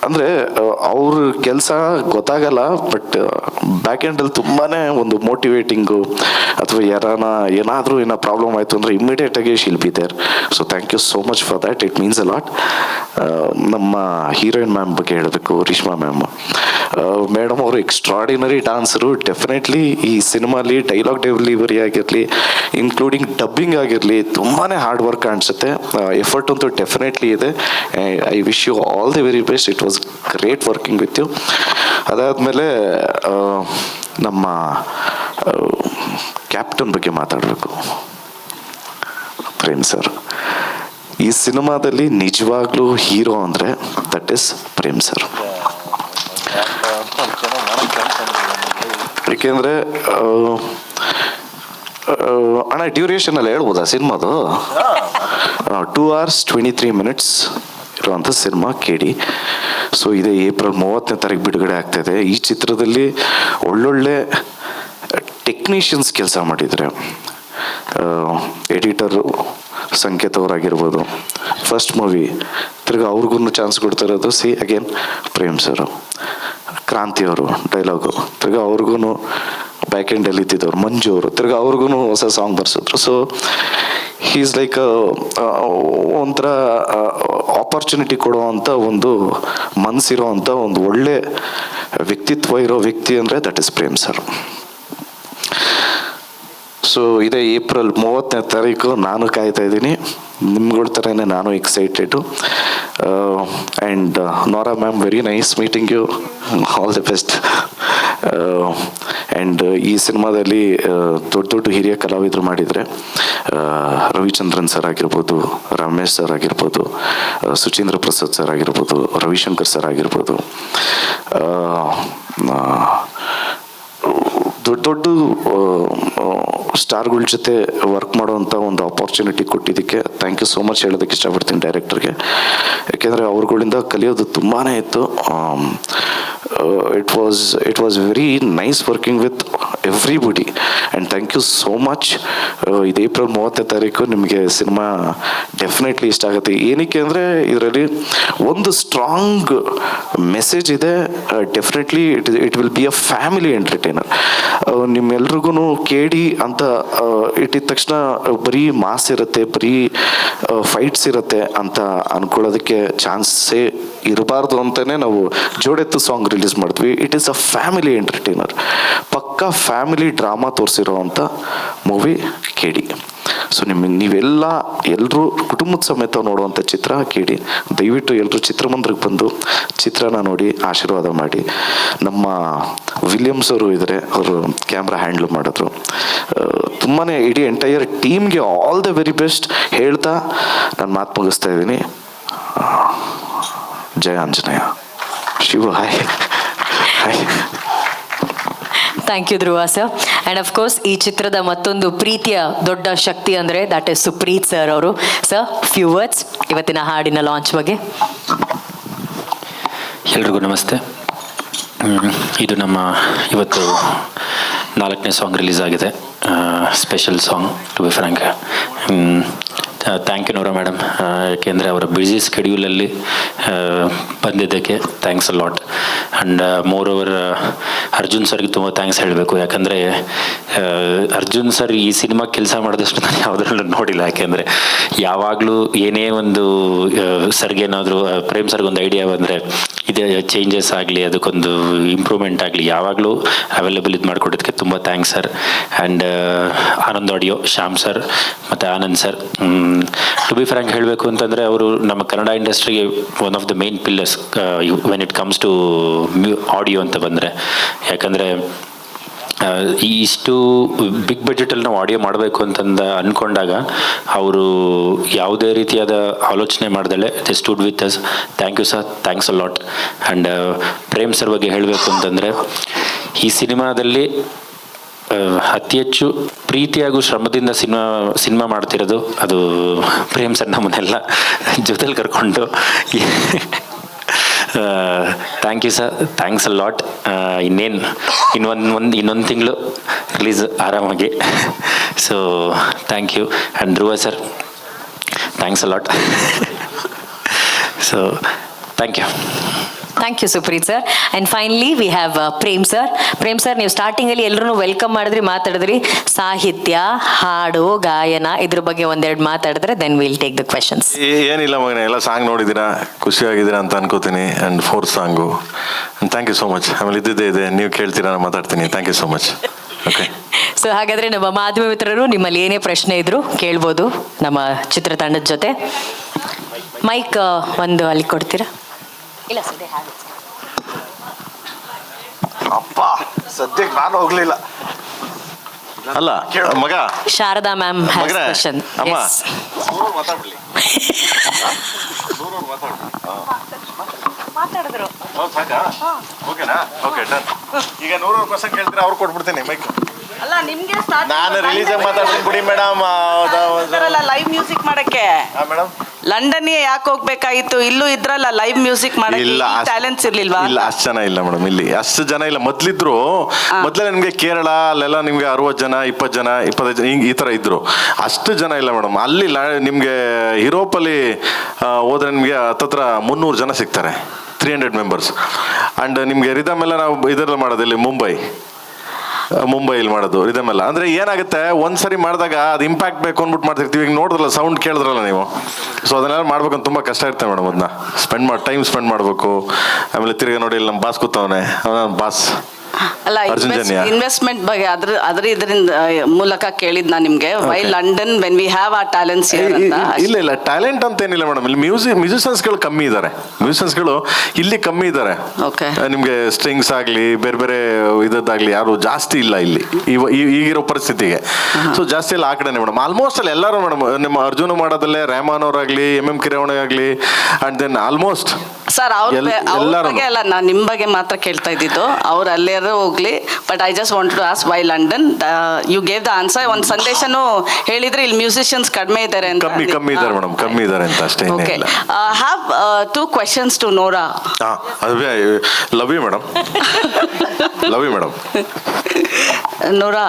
ಅಂದರೆ ಅವ್ರ ಕೆಲಸ ಗೊತ್ತಾಗಲ್ಲ, ಬಟ್ ಬ್ಯಾಕ್ ಎಂಡಲ್ಲಿ ತುಂಬಾ ಒಂದು ಮೋಟಿವೇಟಿಂಗು, ಅಥವಾ ಏನಾದರೂ ಪ್ರಾಬ್ಲಮ್ ಆಯಿತು ಅಂದರೆ ಇಮ್ಮಿಡಿಯೇಟಾಗಿ she'll be there. So thank you so much for that, it means a lot. ನಮ್ಮ ಹೀರೋಯಿನ್ ಮ್ಯಾಮ್ ಬಗ್ಗೆ ಹೇಳಬೇಕು, ರೇಷ್ಮಾ ಮ್ಯಾಮ್. ಮೇಡಮ್ ಅವರು ಎಕ್ಸ್ಟ್ರಾಡಿನರಿ ಡಾನ್ಸರು. ಡೆಫಿನೆಟ್ಲಿ ಈ ಸಿನಿಮಾಲಿ ಡೈಲಾಗ್ ಡೆಲಿವರಿ ಆಗಿರಲಿ, ಇನ್ಕ್ಲೂಡಿಂಗ್ ಡಬ್ಬಿಂಗ್ ಆಗಿರಲಿ, ತುಂಬಾ ಹಾರ್ಡ್ ವರ್ಕ್ ಕಾಣಿಸುತ್ತೆ. ಎಫರ್ಟ್ ಅಂತೂ ಡೆಫಿನೆಟ್ಲಿ ಇದೆ. I wish you all the very best. It was great working with you. ಅದಾದಮೇಲೆ ನಮ್ಮ ಕ್ಯಾಪ್ಟನ್ ಬಗ್ಗೆ ಮಾತಾಡಬೇಕು, ಪ್ರೇಮ್ ಸರ್. ಈ ಸಿನಿಮಾದಲ್ಲಿ ನಿಜವಾಗ್ಲೂ ಹೀರೋ ಅಂದರೆ ದಟ್ ಈಸ್ ಪ್ರೇಮ್ ಸರ್. ಏಕೆಂದರೆ ಅಣ್ಣ ಡ್ಯೂರೇಷನ್ ಎಲ್ಲ ಹೇಳ್ಬೋದಾ ಸಿನಿಮಾದು? 2 hours 23 minutes ಇರುವಂಥ ಸಿನಿಮಾ KD. ಸೊ ಇದೇ ಏಪ್ರಿಲ್ 30ನೇ ತಾರೀಕು ಬಿಡುಗಡೆ ಆಗ್ತಾಯಿದೆ. ಈ ಚಿತ್ರದಲ್ಲಿ ಒಳ್ಳೊಳ್ಳೆ ಟೆಕ್ನಿಷಿಯನ್ಸ್ ಕೆಲಸ ಮಾಡಿದರೆ, ಎಡಿಟರು ಸಂಕೇತ್ ಅವರಾಗಿರ್ಬೋದು, ಫಸ್ಟ್ ಮೂವಿ ತಿರ್ಗಿ ಅವ್ರಿಗೂ ಚಾನ್ಸ್ ಕೊಡ್ತಿರೋದು ಅಗೇನ್ ಪ್ರೇಮ್ ಸರು. ಕ್ರಾಂತಿಯವರು ಡೈಲಾಗು, ತಿರ್ಗಿ ಅವ್ರಿಗೂ ಬ್ಯಾಕ್ ಎಂಡಲ್ಲಿ ಇದ್ದಿದ್ದವ್ರು ಮಂಜು ಅವರು ತಿರ್ಗಿ ಅವ್ರಿಗೂ ಹೊಸ ಸಾಂಗ್ ಬರ್ಸಿದ್ರು. ಸೊ ಈಸ್ ಲೈಕ್ ಒಂಥರ ಆಪರ್ಚುನಿಟಿ ಕೊಡುವಂಥ ಒಂದು ಮನಸ್ಸಿರೋ ಅಂಥ ಒಂದು ಒಳ್ಳೆ ವ್ಯಕ್ತಿತ್ವ ಇರೋ ವ್ಯಕ್ತಿ ಅಂದರೆ that is Prem sir. So ಇದೇ ಏಪ್ರಿಲ್ 30ನೇ ತಾರೀಕು ನಾನು ಕಾಯ್ತಾ ಇದ್ದೀನಿ, ನಿಮ್ಗಳ ಥರನೇ ನಾನು excited. And Nora ma'am, very nice meeting you, all the best. And ಈ ಸಿನಿಮಾದಲ್ಲಿ ದೊಡ್ಡ ದೊಡ್ಡ ಹಿರಿಯ ಕಲಾವಿದರು ಮಾಡಿದರೆ ರವಿಚಂದ್ರನ್ ಸರ್ ಆಗಿರ್ಬೋದು, ರಮೇಶ್ ಸರ್ ಆಗಿರ್ಬೋದು, ಸುಚೀಂದ್ರ ಪ್ರಸಾದ್ ಸರ್ ಆಗಿರ್ಬೋದು, ರವಿಶಂಕರ್ ಸರ್ ಆಗಿರ್ಬೋದು, ದೊಡ್ಡ ದೊಡ್ಡ ಸ್ಟಾರ್ಗಳ ಜೊತೆ ವರ್ಕ್ ಮಾಡೋವಂಥ ಒಂದು ಆಪರ್ಚುನಿಟಿ ಕೊಟ್ಟಿದ್ದಕ್ಕೆ ಥ್ಯಾಂಕ್ ಯು ಸೋ ಮಚ್ ಹೇಳೋದಕ್ಕೆ ಇಷ್ಟಪಡ್ತೀನಿ ಡೈರೆಕ್ಟರ್ಗೆ. ಯಾಕೆಂದರೆ ಅವ್ರುಗಳಿಂದ ಕಲಿಯೋದು ತುಂಬಾ ಇತ್ತು. It was very nice working with everybody and thank you so much. ಇದು ಏಪ್ರಿಲ್ 30ನೇ ತಾರೀಕು ನಿಮಗೆ ಸಿನಿಮಾ ಡೆಫಿನೆಟ್ಲಿ ಇಷ್ಟ ಆಗುತ್ತೆ. ಏನಕ್ಕೆ ಅಂದರೆ ಇದರಲ್ಲಿ ಒಂದು ಸ್ಟ್ರಾಂಗ್ ಮೆಸೇಜ್ ಇದೆ. Definitely it will be a family entertainer. ನಿಮ್ಮೆಲ್ರಿಗೂ ಕೇಳಿ ಅಂತ ಇಟ್ಟಿದ ತಕ್ಷಣ ಬರೀ ಮಾಸ್ ಇರುತ್ತೆ, ಬರೀ ಫೈಟ್ಸ್ ಇರುತ್ತೆ ಅಂತ ಅಂದ್ಕೊಳ್ಳೋದಕ್ಕೆ ಚಾನ್ಸೇ ಇರಬಾರ್ದು ಅಂತಲೇ ನಾವು ಜೋಡೆತ್ತು ಸಾಂಗ್ ರಿಲೀಸ್ ಮಾಡಿದ್ವಿ. It is a family entertainer, ಪಕ್ಕಾ ಫ್ಯಾಮಿಲಿ ಡ್ರಾಮಾ ತೋರಿಸಿರೋ ಅಂಥ ಮೂವಿ ಕೇಳಿ. ಸೊ ನೀವೆಲ್ಲ ಎಲ್ಲರೂ ಕುಟುಂಬದ ಸಮೇತ ನೋಡುವಂಥ ಚಿತ್ರ ಕೇಳಿ. ದಯವಿಟ್ಟು ಎಲ್ಲರೂ ಚಿತ್ರಮಂದಿರಕ್ಕೆ ಬಂದು ಚಿತ್ರನ ನೋಡಿ ಆಶೀರ್ವಾದ ಮಾಡಿ. ನಮ್ಮ ವಿಲಿಯಮ್ಸ್ ಅವರು ಇದ್ದಾರೆ, ಅವರು ಕ್ಯಾಮ್ರಾ ಹ್ಯಾಂಡ್ಲ್ ಮಾಡಿದ್ರು. ತುಂಬಾ ಇಡೀ ಎಂಟೈರ್ ಟೀಮ್ಗೆ ಆಲ್ ದ ವೆರಿ ಬೆಸ್ಟ್ ಹೇಳ್ತಾ ನಾನು ಮಾತು ಮುಗಿಸ್ತಾ ಇದ್ದೀನಿ. ಜಯ Anjaneya. Shiva hi hi. Thank you Dhruva sir. And of course ಈ ಚಿತ್ರದ ಮತ್ತೊಂದು ಪ್ರೀತಿಯ ದೊಡ್ಡ ಶಕ್ತಿ ಅಂದರೆ ದಟ್ ಇಸ್ ಸುಪ್ರೀತ್ ಸರ್ ಅವರು. ಸರ್, ಫ್ಯೂ ವರ್ಡ್ಸ್ ಇವತ್ತಿನ ಹಾಡಿನ ಲಾಂಚ್ ಬಗ್ಗೆ. ಎಲ್ರಿಗೂ ನಮಸ್ತೆ. ಇದು ನಮ್ಮ ಇವತ್ತು 4ನೇ ಸಾಂಗ್ ರಿಲೀಸ್ ಆಗಿದೆ, special song to be frank. Thank you Nora madam, ಯಾಕೆಂದರೆ ಅವರ ಬ್ಯುಸಿ ಸ್ಕೆಡ್ಯೂಲಲ್ಲಿ ಬಂದಿದ್ದಕ್ಕೆ thanks a lot. And moreover Arjun ಸರ್ಗೆ ತುಂಬ ಥ್ಯಾಂಕ್ಸ್ ಹೇಳಬೇಕು. ಯಾಕಂದರೆ ಅರ್ಜುನ್ ಸರ್ ಈ ಸಿನಿಮಾ ಕೆಲಸ ಮಾಡಿದಷ್ಟು ನಾನು ಯಾವುದ್ರಲ್ಲೂ ನೋಡಿಲ್ಲ. ಯಾಕೆಂದರೆ ಯಾವಾಗಲೂ ಏನೇ ಒಂದು ಸರ್ಗೇನಾದರೂ ಪ್ರೇಮ್ ಸರ್ಗೊಂದು ಐಡಿಯಾ ಬಂದರೆ ಇದೇ ಚೇಂಜಸ್ ಆಗಲಿ, ಅದಕ್ಕೊಂದು ಇಂಪ್ರೂವ್ಮೆಂಟ್ ಆಗಲಿ, ಯಾವಾಗಲೂ ಅವೈಲೇಬಲ್ ಇದು ಮಾಡಿಕೊಡೋದಕ್ಕೆ ತುಂಬ thanks sir. And Anand audio, Shyam sir ಮತ್ತು Anand sir, to be frank ಹೇಳಬೇಕು ಅಂತಂದರೆ ಅವರು ನಮ್ಮ ಕನ್ನಡ ಇಂಡಸ್ಟ್ರಿಗೆ one of the main pillars when it comes to audio ಅಂತ ಬಂದರೆ. ಯಾಕಂದರೆ ಇಷ್ಟು ಬಿಗ್ ಬಜೆಟಲ್ಲಿ ನಾವು ಆಡಿಯೋ ಮಾಡಬೇಕು ಅಂತಂದು ಅಂದ್ಕೊಂಡಾಗ ಅವರು ಯಾವುದೇ ರೀತಿಯಾದ ಆಲೋಚನೆ ಮಾಡ್ದಲೆ they stood with us. Thank you sir, thanks a lot. And Prem sir ಬಗ್ಗೆ ಹೇಳಬೇಕು ಅಂತಂದರೆ ಈ ಸಿನಿಮಾದಲ್ಲಿ ಅತಿ ಹೆಚ್ಚು ಪ್ರೀತಿ ಹಾಗೂ ಶ್ರಮದಿಂದ ಸಿನಿಮಾ ಮಾಡ್ತಿರೋದು ಅದು ಪ್ರೇಮ್ ಸರ್. ನಮ್ಮನ್ನೆಲ್ಲ ಜೊತೆಲಿ ಕರ್ಕೊಂಡು thank you sir, thanks a lot. ಇನ್ನೊಂದು ತಿಂಗಳು ರಿಲೀಸ್ ಆರಾಮಾಗಿ. So thank you. And Dhruva sir, thanks a lot. So thank you. Thank you Supreeth sir. And finally we have Prem sir. Prem sir, ನೀವು ಸ್ಟಾರ್ಟಿಂಗಲ್ಲಿ ಎಲ್ಲರೂ ವೆಲ್ಕಮ್ ಮಾಡಿದ್ರಿ, ಮಾತಾಡಿದ್ರಿ. ಸಾಹಿತ್ಯ, ಹಾಡು, ಗಾಯನ ಇದ್ರ ಬಗ್ಗೆ ಒಂದೆರಡು ಮಾತಾಡಿದ್ರೆ then will take the questions. ಏನಿಲ್ಲ ಮಗನೇ, ಎಲ್ಲ ಸಾಂಗ್ ನೋಡಿದ್ದೀರಾ, ಖುಷಿಯಾಗಿದ್ದೀರಾ ಅಂತ ಅನ್ಕೋತೀನಿ. And 4th song thank you so much. ಆಮೇಲೆ ಇದ್ದಿದ್ದೇ ಇದೆ, ನೀವು ಕೇಳ್ತೀರಾ, ನಾನು ಮಾತಾಡ್ತೀನಿ. Thank you so much. Okay. So ಹಾಗಾದರೆ ನಮ್ಮ ಮಾಧ್ಯಮ ಮಿತ್ರರು ನಿಮ್ಮಲ್ಲಿ ಏನೇ ಪ್ರಶ್ನೆ ಇದ್ರು ಕೇಳ್ಬೋದು ನಮ್ಮ ಚಿತ್ರತಂಡದ ಜೊತೆ. ಮೈಕ್ ಒಂದು ಅಲ್ಲಿ ಕೊಡ್ತೀರಾ? ಇಲ್ಲ ಸದ್ಯ ಅಪ್ಪ ಸದ್ಯಕ್ಕೆ ನಾನು ಹೋಗ್ಲಿಲ್ಲ. ಅಲ್ಲ ಮಗ ಶಾರದಾ ಮ್ಯಾಮ್ ಹ್ಯಾಸ್ ಕ್ವೆಶ್ಚನ್. ಅಮ್ಮ ಮಾತಾಡಿದ್ರು. ಓಕೆನಾ? Okay done. ಈಗ 100 ಕ್ವೆಶ್ಚನ್ ಕೇಳ್ತೀರಾ, ಅವ್ರು ಕೊಟ್ಬಿಡ್ತೀನಿ ಮೈಕ್. ಅಲ್ಲ ನಿಮ್ಗೆ ನಾನು ರಿಲೀಸ್ ಮಾತಾಡ್ತೀನಿ ಬಿಡಿ ಮೇಡಮ್. ಲೈವ್ ಮ್ಯೂಸಿಕ್ ಮಾಡಕ್ಕೆ ಮೇಡಮ್ ಲಂಡನ್ಗೆ ಯಾಕೆ ಹೋಗ್ಬೇಕಾಗಿತ್ತು? ಇಲ್ಲೂ ಇದ್ರಲ್ಲ ಲೈವ್ ಮ್ಯೂಸಿಕ್ ಮಾಡಕ್ಕೆ, ಟ್ಯಾಲೆಂಟ್ಸ್ ಇರ್ಲಿಲ್ವಾ? ಇಲ್ಲ, ಅಷ್ಟು ಜನ ಇಲ್ಲ ಮೇಡಮ್, ಇಲ್ಲಿ ಅಷ್ಟು ಜನ ಇಲ್ಲ. ಮೊದ್ಲಿದ್ರು, ಮೊದಲೇ ನಿಮಗೆ ಕೇರಳ ಅಲ್ಲೆಲ್ಲ ನಿಮ್ಗೆ 60 ಜನ 20 ಜನ 25 ಜನ ಹಿಂಗೆ ಈ ಥರ ಇದ್ರು. ಅಷ್ಟು ಜನ ಇಲ್ಲ ಮೇಡಮ್. ಅಲ್ಲಿ ನಿಮಗೆ ಯುರೋಪಲ್ಲಿ ಹೋದ್ರೆ ನಿಮಗೆ ಹತ್ತತ್ರ 300 ಜನ ಸಿಗ್ತಾರೆ, 300 ಮೆಂಬರ್ಸ್. ಆ್ಯಂಡ್ ನಿಮಗೆ ರಿದಮ್ ಎಲ್ಲ ನಾವು ಇದರಲ್ಲಿ ಮಾಡೋದು ಇಲ್ಲಿ ಮುಂಬೈ. ಮುಂಬೈಲಿ ಮಾಡೋದು ರಿದಮ್ ಎಲ್ಲ. ಅಂದರೆ ಏನಾಗುತ್ತೆ, ಒಂದ್ಸರಿ ಮಾಡಿದಾಗ ಅದು ಇಂಪ್ಯಾಕ್ಟ್ ಬೇಕು ಅಂದ್ಬಿಟ್ಟು ಮಾಡ್ತಿರ್ತೀವಿ. ಈಗ ನೋಡಿದ್ರಲ್ಲ, ಸೌಂಡ್ ಕೇಳಿದ್ರಲ್ಲ ನೀವು. ಸೊ ಅದನ್ನೆಲ್ಲ ಮಾಡ್ಬೇಕಂತ ತುಂಬ ಕಷ್ಟ ಇರ್ತದೆ ಮೇಡಮ್. ಅದನ್ನ ಟೈಮ್ ಸ್ಪೆಂಡ್ ಮಾಡಬೇಕು. ಆಮೇಲೆ ತಿರ್ಗಿ ನೋಡಿ ಇಲ್ಲಿ ನಮ್ಮ ಬಾಸ್ ಕೂತವನೆ, ಬಾಸ್ ಅಲ್ಲ, ಇನ್ವೆಸ್ಟ್ಮೆಂಟ್ ಬಗ್ಗೆ ಇದರಿಂದ ಮೂಲಕ ಕೇಳಿದ್ ನಾನು ನಿಮ್ಗೆ. Why London when we have ಆ ಟ್ಯಾಲೆಂಟ್ಸ್? ಇಲ್ಲ ಟ್ಯಾಲೆಂಟ್ ಅಂತ ಏನಿಲ್ಲ ಮೇಡಮ್. ಇಲ್ಲಿ ಮ್ಯೂಸಿಷಿಯನ್ಸ್ಗಳು ಕಮ್ಮಿ ಇದ್ದಾರೆ. ಮ್ಯೂಸಿಷಿಯನ್ಸ್ಗಳು ಇಲ್ಲಿ ಕಮ್ಮಿ ಇದ್ದಾರೆ. ನಿಮ್ಗೆ ಸ್ಟ್ರಿಂಗ್ಸ್ ಆಗಲಿ ಬೇರೆ ಬೇರೆ ಇದಾಗಲಿ ಯಾರು ಜಾಸ್ತಿ ಇಲ್ಲ ಇಲ್ಲಿ ಈಗಿರೋ ಪರಿಸ್ಥಿತಿಗೆ. ಸೊ ಜಾಸ್ತಿ ಎಲ್ಲ ಆ ಕಡೆನೆ ಮೇಡಮ್. ಆಲ್ಮೋಸ್ಟ್ ಅಲ್ಲಿ ಎಲ್ಲರೂ ಮೇಡಮ್, ನಿಮ್ಮ ಅರ್ಜುನ ಮಾಡೋದಲ್ಲೇ ರೆಹಮಾನ್ ಅವರಾಗಲಿ, ಎಂ ಕಿರವಣೆ ಆಗಲಿ, ಅಂಡ್ ದೆನ್ ಆಲ್ಮೋಸ್ಟ್ ಸರ್ ಅವ್ರ ಬಗ್ಗೆ ಅಲ್ಲ, ನಾನು ನಿಮ್ಮ ಬಗ್ಗೆ ಮಾತ್ರ ಕೇಳ್ತಾ ಇದ್ದಿದ್ದು. ಅವ್ರು ಅಲ್ಲೇ ಹೋಗ್ಲಿ, but I just want to ask why London. You gave the answer. ಒಂದು ಸಂದೇಶನೂ ಹೇಳಿದ್ರೆ ಇಲ್ಲಿ ಮ್ಯೂಸಿಷಿಯನ್ಸ್ ಕಡಿಮೆ ಇದ್ದಾರೆ ಅಂತ. ಕಮ್ಮಿ ಇದ್ದಾರೆ ಮೇಡಮ್, ಕಮ್ಮಿ ಇದ್ದಾರೆ ಅಂತ ಅಷ್ಟೇ. Okay, have 2 questions to Nora. Love you madam. Love you madam. Nora,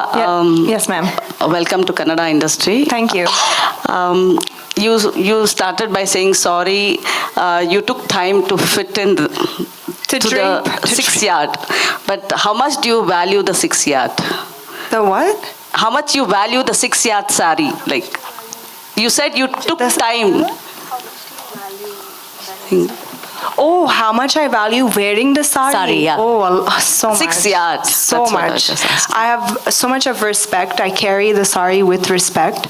Yes, ma'am. welcome to Kannada industry. Thank you. You started by saying sorry. You took time to fit in to the 6 yard. But how much do you value the 6 yard? The what? How much you value the 6 yard sari? Like you said, you took time. Oh, how much I value wearing the sari. Sari, yeah. Oh, so 6 much. yards. So That's what I much. was just I have so much of respect. I carry the sari with respect.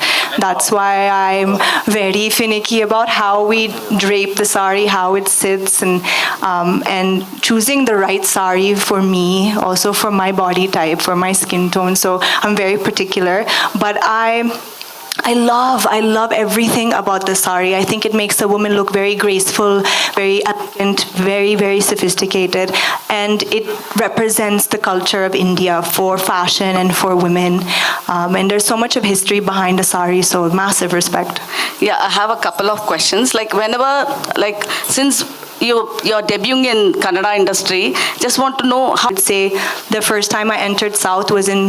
That's why I'm very finicky about how we drape the sari, how it sits, and choosing the right sari for me, also for my body type, for my skin tone. So I'm very particular. But I love everything about the sari. I think it makes a woman look very graceful, very elegant, very, very sophisticated, and it represents the culture of India for fashion and for women. And there's so much of history behind the sari, so massive respect. Yeah, I have a couple of questions. Like whenever, like since you're debuting in Kannada industry, just want to know how. I'd say the first time I entered South was in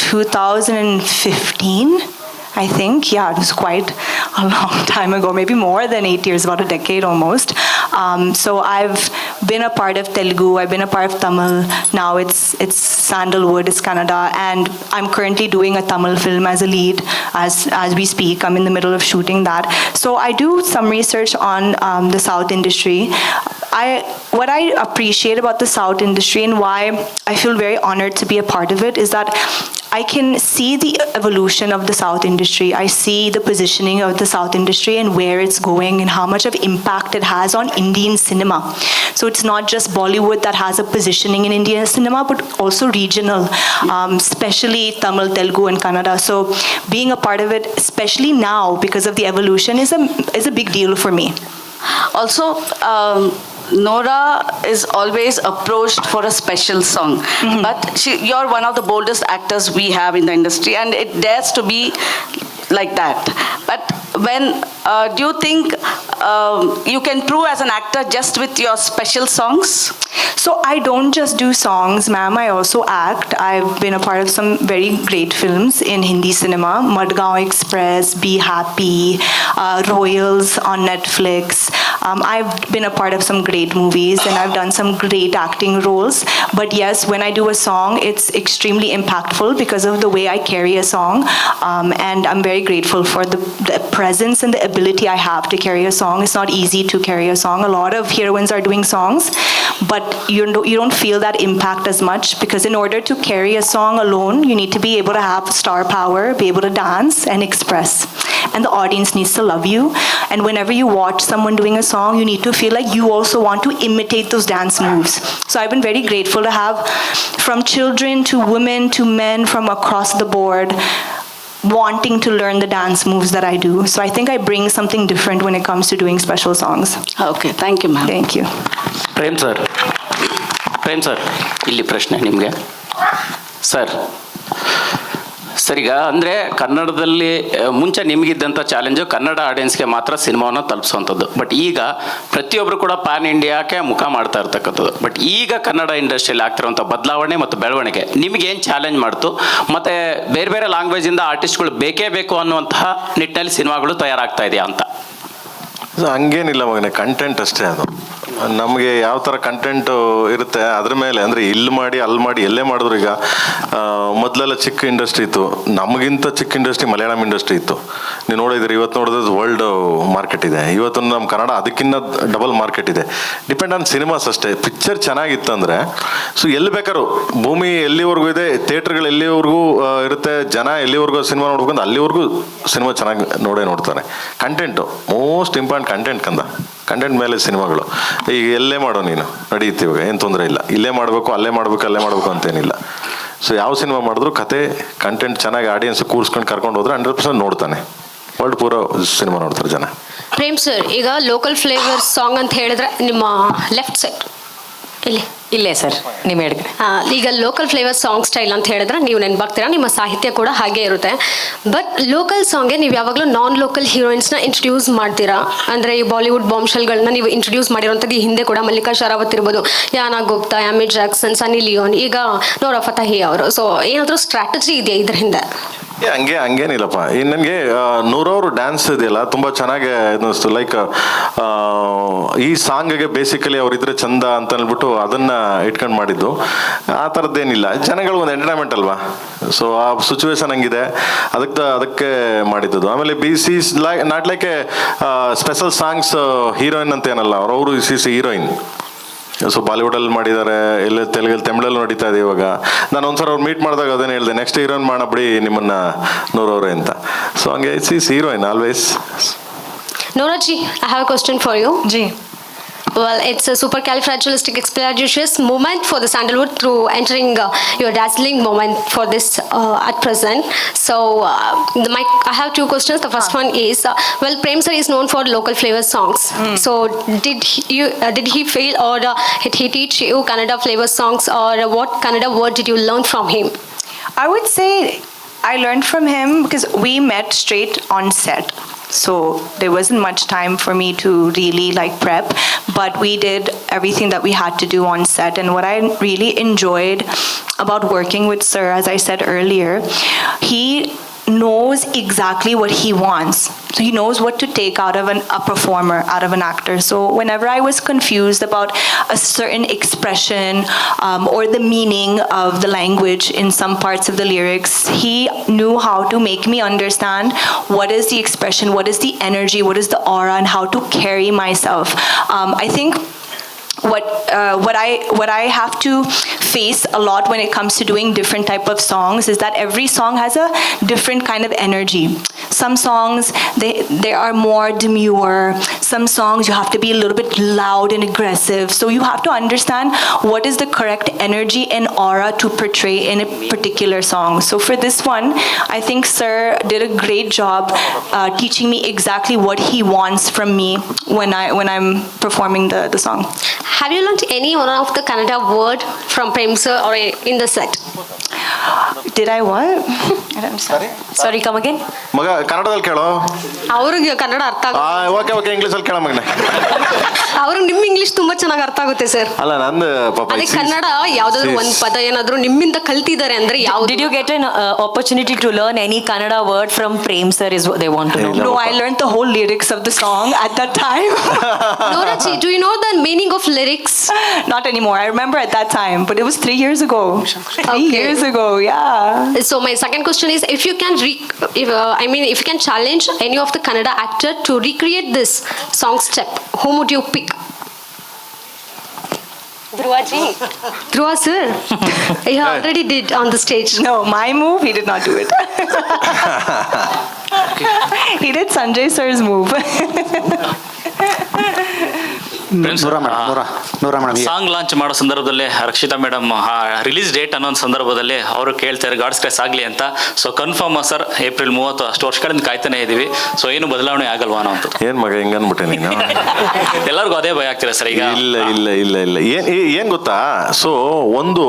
2015. I think, yeah, it was quite a long time ago, maybe more than 8 years, about a decade almost. So I've been a part of Telugu, I've been a part of Tamil. Now it's Sandalwood, it's Kannada, and I'm currently doing a Tamil film as a lead as we speak. I'm in the middle of shooting that. So I do some research on the South industry. What I appreciate about the South industry and why I feel very honored to be a part of it is that I can see the evolution of the South industry. I see the positioning of the South industry and where it's going and how much of impact it has on Indian cinema. So it's not just Bollywood that has a positioning in Indian cinema, but also regional, especially Tamil, Telugu, and Kannada. So being a part of it, especially now because of the evolution, is a big deal for me. Also, Nora is always approached for a special song, but you're one of the boldest actors we have in the industry, and it dares to be like that. But when do you think you can prove as an actor just with your special songs? So I don't just do songs, ma'am. I also act. I've been a part of some very great films in Hindi cinema. Madgaon Express, Be Happy, Royals on Netflix. I've been a part of some great movies and I've done some great acting roles. But yes, when I do a song, it's extremely impactful because of the way I carry a song. And I'm very grateful for the presence and the ability I have to carry a song. It's not easy to carry a song. A lot of heroines are doing songs, but you don't feel that impact as much because in order to carry a song alone, you need to be able to have star power, be able to dance and express. And the audience needs to love you. And whenever you watch someone doing a song, you need to feel like you also want to imitate those dance moves. So I've been very grateful to have from children to women to men from across the board wanting to learn the dance moves that I do. So I think I bring something different when it comes to doing special songs. Okay, thank you, ma'am. Thank you. Prem sir ಇಲ್ಲಿ ಪ್ರಶ್ನೆ ನಿಮಗೆ ಸರ್. ಈಗ ಅಂದರೆ ಕನ್ನಡದಲ್ಲಿ ಮುಂಚೆ ನಿಮಗಿದ್ದಂಥ ಚಾಲೆಂಜು ಕನ್ನಡ ಆಡಿಯನ್ಸ್ಗೆ ಮಾತ್ರ ಸಿನಿಮಾವನ್ನು ತಲುಪಿಸುವಂಥದ್ದು. ಬಟ್ ಈಗ ಪ್ರತಿಯೊಬ್ಬರು ಕೂಡ ಪ್ಯಾನ್ ಇಂಡಿಯಾಕ್ಕೆ ಮುಖ ಮಾಡ್ತಾ ಇರ್ತಕ್ಕಂಥದ್ದು. ಬಟ್ ಈಗ ಕನ್ನಡ ಇಂಡಸ್ಟ್ರಿಯಲ್ಲಿ ಆಗ್ತಿರುವಂಥ ಬದಲಾವಣೆ ಮತ್ತು ಬೆಳವಣಿಗೆ ನಿಮಗೇನು ಚಾಲೆಂಜ್ ಮಾಡ್ತು? ಮತ್ತು ಬೇರೆ ಬೇರೆ ಲ್ಯಾಂಗ್ವೇಜಿಂದ ಆರ್ಟಿಸ್ಟ್ಗಳು ಬೇಕೇ ಬೇಕು ಅನ್ನುವಂತಹ ನಿಟ್ಟಿನಲ್ಲಿ ಸಿನಿಮಾಗಳು ತಯಾರಾಗ್ತಾ ಇದೆಯಾ ಅಂತ? ಹಂಗೇನಿಲ್ಲ ಮಗನೇ, ಕಂಟೆಂಟ್ ಅಷ್ಟೇ ಅದು. ನಮಗೆ ಯಾವ ಥರ ಕಂಟೆಂಟು ಇರುತ್ತೆ ಅದ್ರ ಮೇಲೆ, ಅಂದರೆ ಇಲ್ಲಿ ಮಾಡಿ ಅಲ್ಲಿ ಮಾಡಿ ಎಲ್ಲೇ ಮಾಡಿದ್ರು. ಈಗ ಮೊದಲೆಲ್ಲ ಚಿಕ್ಕ ಇಂಡಸ್ಟ್ರಿ ಇತ್ತು, ನಮಗಿಂತ ಚಿಕ್ಕ ಇಂಡಸ್ಟ್ರಿ ಮಲಯಾಳಂ ಇಂಡಸ್ಟ್ರಿ ಇತ್ತು. ನೀವು ನೋಡಿದ್ರೆ ಇವತ್ತು ನೋಡಿದ್ರೆ ವರ್ಲ್ಡ್ ಮಾರ್ಕೆಟ್ ಇದೆ. ಇವತ್ತು ನಮ್ಮ ಕನ್ನಡ ಅದಕ್ಕಿಂತ ಡಬಲ್ ಮಾರ್ಕೆಟ್ ಇದೆ. ಡಿಪೆಂಡ್ ಆನ್ ಸಿನಿಮಾಸ್ ಅಷ್ಟೇ. ಪಿಕ್ಚರ್ ಚೆನ್ನಾಗಿತ್ತು ಅಂದರೆ ಸೊ ಎಲ್ಲಿ ಬೇಕಾದ್ರು ಭೂಮಿ ಎಲ್ಲಿವರೆಗೂ ಇದೆ, ಥಿಯೇಟ್ರ್ಗಳು ಎಲ್ಲಿವರೆಗೂ ಇರುತ್ತೆ, ಜನ ಎಲ್ಲಿವರೆಗೂ ಸಿನಿಮಾ ನೋಡ್ಕೊಂಡು ಅಲ್ಲಿವರೆಗೂ ಸಿನಿಮಾ ಚೆನ್ನಾಗಿ ನೋಡ್ತಾರೆ. ಕಂಟೆಂಟು ಮೋಸ್ಟ್ ಇಂಪಾರ್ಟೆಂಟ್, ಕಂಟೆಂಟ್ ಮೇಲೆ ಸಿನಿಮಾಗಳು. ಈಗ ಎಲ್ಲೇ ಮಾಡೋ ನೀನು ನಡೆಯುತ್ತೆ, ಇವಾಗ ಏನು ತೊಂದರೆ ಇಲ್ಲ. ಇಲ್ಲೇ ಮಾಡಬೇಕು ಅಲ್ಲೇ ಮಾಡಬೇಕು ಅಂತೇನಿಲ್ಲ. ಸೊ ಯಾವ ಸಿನಿಮಾ ಮಾಡಿದ್ರು ಕತೆ ಕಂಟೆಂಟ್ ಚೆನ್ನಾಗಿ ಆಡಿಯನ್ಸ್ ಕೂರಿಸ್ಕೊಂಡು ಕರ್ಕೊಂಡು ಹೋದ್ರೆ 100% ನೋಡ್ತಾನೆ. ವರ್ಲ್ಡ್ ಪೂರ ಸಿನಿಮಾ ನೋಡ್ತಾರೆ ಜನ. ಪ್ರೇಮ್ ಸರ್, ಈಗ ಲೋಕಲ್ ಫ್ಲೇವರ್ ಸಾಂಗ್ ಅಂತ ಹೇಳಿದ್ರೆ ನಿಮ್ಮ ಲೆಫ್ಟ್ ಸೈಡ್ ಇಲ್ಲೇ ಸರ್, ನಿಮ್ಮ ಎಡಗಡೆ. ಈಗ ಲೋಕಲ್ ಫ್ಲೇವರ್ ಸಾಂಗ್ ಸ್ಟೈಲ್ ಅಂತ ಹೇಳಿದ್ರೆ ನೀವು ನೆನಪಾಗ್ತೀರಾ, ನಿಮ್ಮ ಸಾಹಿತ್ಯ ಕೂಡ ಹಾಗೆ ಇರುತ್ತೆ. ಬಟ್ ಲೋಕಲ್ ಸಾಂಗ್ಗೆ ನೀವು ಯಾವಾಗಲೂ ನಾನ್ ಲೋಕಲ್ ಹೀರೋಯಿನ್ಸ್ನ ಇಂಟ್ರೊಡ್ಯೂಸ್ ಮಾಡ್ತೀರಾ? ಅಂದರೆ ಈ ಬಾಲಿವುಡ್ ಬಾಂಬ್ಶೆಲ್ಗಳನ್ನ ನೀವು ಇಂಟ್ರೊಡ್ಯೂಸ್ ಮಾಡಿರೋಂಥದ್ದು ಈ ಹಿಂದೆ ಕೂಡ ಮಲ್ಲಿಕಾ ಶರಾವತ್ ಇರ್ಬೋದು, ಯಾನಾ ಗುಪ್ತಾ, ಅಮಿತ್ ಜಾಕ್ಸನ್, ಸನ್ನಿ ಲಿಯೋನ್, ಈಗ ನೋರಾ ಫತಹಿ ಅವರು. ಸೊ ಏನಾದರೂ ಸ್ಟ್ರಾಟಜಿ ಇದೆಯಾ ಇದ್ರ ಹಿಂದೆ? ಹಂಗೇನಿಲ್ಲಪ್ಪ. ಇನ್ನು ನನಗೆ ನೂರವರು ಡ್ಯಾನ್ಸ್ ಇದೆಯಲ್ಲ ತುಂಬ ಚೆನ್ನಾಗಿ ಅನ್ನಿಸ್ತು. ಲೈಕ್ ಈ ಸಾಂಗ್ಗೆ ಬೇಸಿಕಲಿ ಅವರಿದ್ರೆ ಚಂದ ಅಂತ ಅಂದ್ಬಿಟ್ಟು ಅದನ್ನು ಇಟ್ಕೊಂಡು ಮಾಡಿದ್ದು. ಆ ಥರದ್ದೇನಿಲ್ಲ, ಜನಗಳು ಒಂದು ಎಂಟರ್ಟೈನ್ಮೆಂಟ್ ಅಲ್ವಾ. ಸೊ ಆ ಸಿಚುವೇಶನ್ ಹಂಗಿದೆ, ಅದಕ್ಕೆ ಮಾಡಿದ್ದು. ಆಮೇಲೆ not like special songs heroine ಅಂತ ಏನಲ್ಲ, ಅವರು ಇಸ್ ಹೀರೋಯಿನ್. ಸೊ ಬಾಲಿವುಡಲ್ಲಿ ಮಾಡಿದ್ದಾರೆ, ಎಲ್ಲ ತಮಿಳಲ್ಲಿ ನಡೀತಾ ಇದೆ ಇವಾಗ. ನಾನು ಒಂದ್ಸಲ ಅವ್ರು ಮೀಟ್ ಮಾಡಿದಾಗ ಅದೇನು ಹೇಳಿದೆ, ನೆಕ್ಸ್ಟ್ ಹೀರೋಯಿನ್ ಮಾಡಬಿಡಿ ನಿಮ್ಮನ್ನ ನೂರವ್ರೆ ಅಂತ. ಸೊ ಹಂಗೆ is heroine always. Nora ji, I have a question for you. Ji. Well, it's a supercalifragilisticexpialidocious moment for the Sandalwood through entering your dazzling moment for this at present. So, I have two questions. The first one is, well, Prem sir is known for local flavor songs. So, did he fail or did he teach you Kannada flavor songs, or what Kannada word did you learn from him? I would say I learned from him because we met straight on set. So there wasn't much time for me to really prep, but we did everything that we had to do on set. And what I really enjoyed about working with Sir, as I said earlier, he knows exactly what he wants. So he knows what to take out of a performer, out of an actor. So whenever I was confused about a certain expression or the meaning of the language in some parts of the lyrics, he knew how to make me understand what is the expression, what is the energy, what is the aura, and how to carry myself. I think what I have to face a lot when it comes to doing different type of songs is that every song has a different kind of energy. Some songs they are more demure. Some songs you have to be a little bit loud and aggressive. So you have to understand what is the correct energy and aura to portray in a particular song. So for this one, I think Sir did a great job teaching me exactly what he wants from me when I'm performing the song. Have you learned any one of the Kannada word from Prem sir or in the set? Did I what? Sorry, come again. ಮಗ ಕನ್ನಡದಲ್ಲಿ ಕೇಳೋ. ಅವ್ರಿಗೆ ಕನ್ನಡ ಅರ್ಥ ಆಗುತ್ತೆ. ಓಕೆ ಇಂಗ್ಲೀಷಲ್ಲಿ ಕೇಳೋ ಮಗನೇ. ಅವ್ರಿಗೆ ನಿಮ್ಮ ಇಂಗ್ಲಿಷ್ ತುಂಬಾ ಚೆನ್ನಾಗಿ ಅರ್ಥ ಆಗುತ್ತೆ ಸರ್. ಅಲ್ಲ ನಂದು ಪಾಪ ಅದೇ ಕನ್ನಡ ಯಾವ್ದಾದ್ರು ಒಂದು ಪದ ಏನಾದ್ರು ನಿಮ್ಮಿಂದ ಕಲ್ತಿದ್ದಾರೆ ಅಂದ್ರೆ ಯಾವ್ದು? Did you get an opportunity to learn any Kannada word from Prem sir is what they want to know? No, I learned the whole lyrics of the song at that time. Nora ji, do you know the meaning of lyrics? Not anymore. I remember at that time, but it was 3 years ago. 3 years ago, yeah. So my second question is, if you can if you can challenge any of the Kannada actor to recreate this song step, whom would you pick? Dhruva ji. Dhruva sir. He already did on the stage. No, my move, he did not do it. He did Sanjay sir's move. Song launch ಮಾಡೋ ಸಂದರ್ಭದಲ್ಲಿ ರಕ್ಷಿತಾ ಮೇಡಮ್ ರಿಲೀಸ್ ಡೇಟ್ ಅನ್ನೋ ಸಂದರ್ಭದಲ್ಲಿ ಅವರು ಕೇಳ್ತಾರೆ ಗಾಡ್ಸ್ ಕ್ರೇಸ್ ಆಗಲಿ ಅಂತ. ಸೊ ಕನ್ಫರ್ಮ್ ಸರ್, ಏಪ್ರಿಲ್ 30, ಅಷ್ಟು ವರ್ಷಗಳಿಂದ ಕಾಯ್ತಾನೆ ಇದೀವಿ. ಸೊ ಏನು ಬದಲಾವಣೆ ಆಗಲ್ವಾ ಅನ್ನೋ ಏನ್ ಮಗ ಹಿಂಗನ್ಬಿಟ್ಟೆ ನೀನು? ಎಲ್ಲರಿಗೂ ಅದೇ ಭಯ ಆಗ್ತಿದೆ ಸರ್ ಈಗ. ಇಲ್ಲ ಏನ್ ಗೊತ್ತಾ, ಸೊ ಒಂದು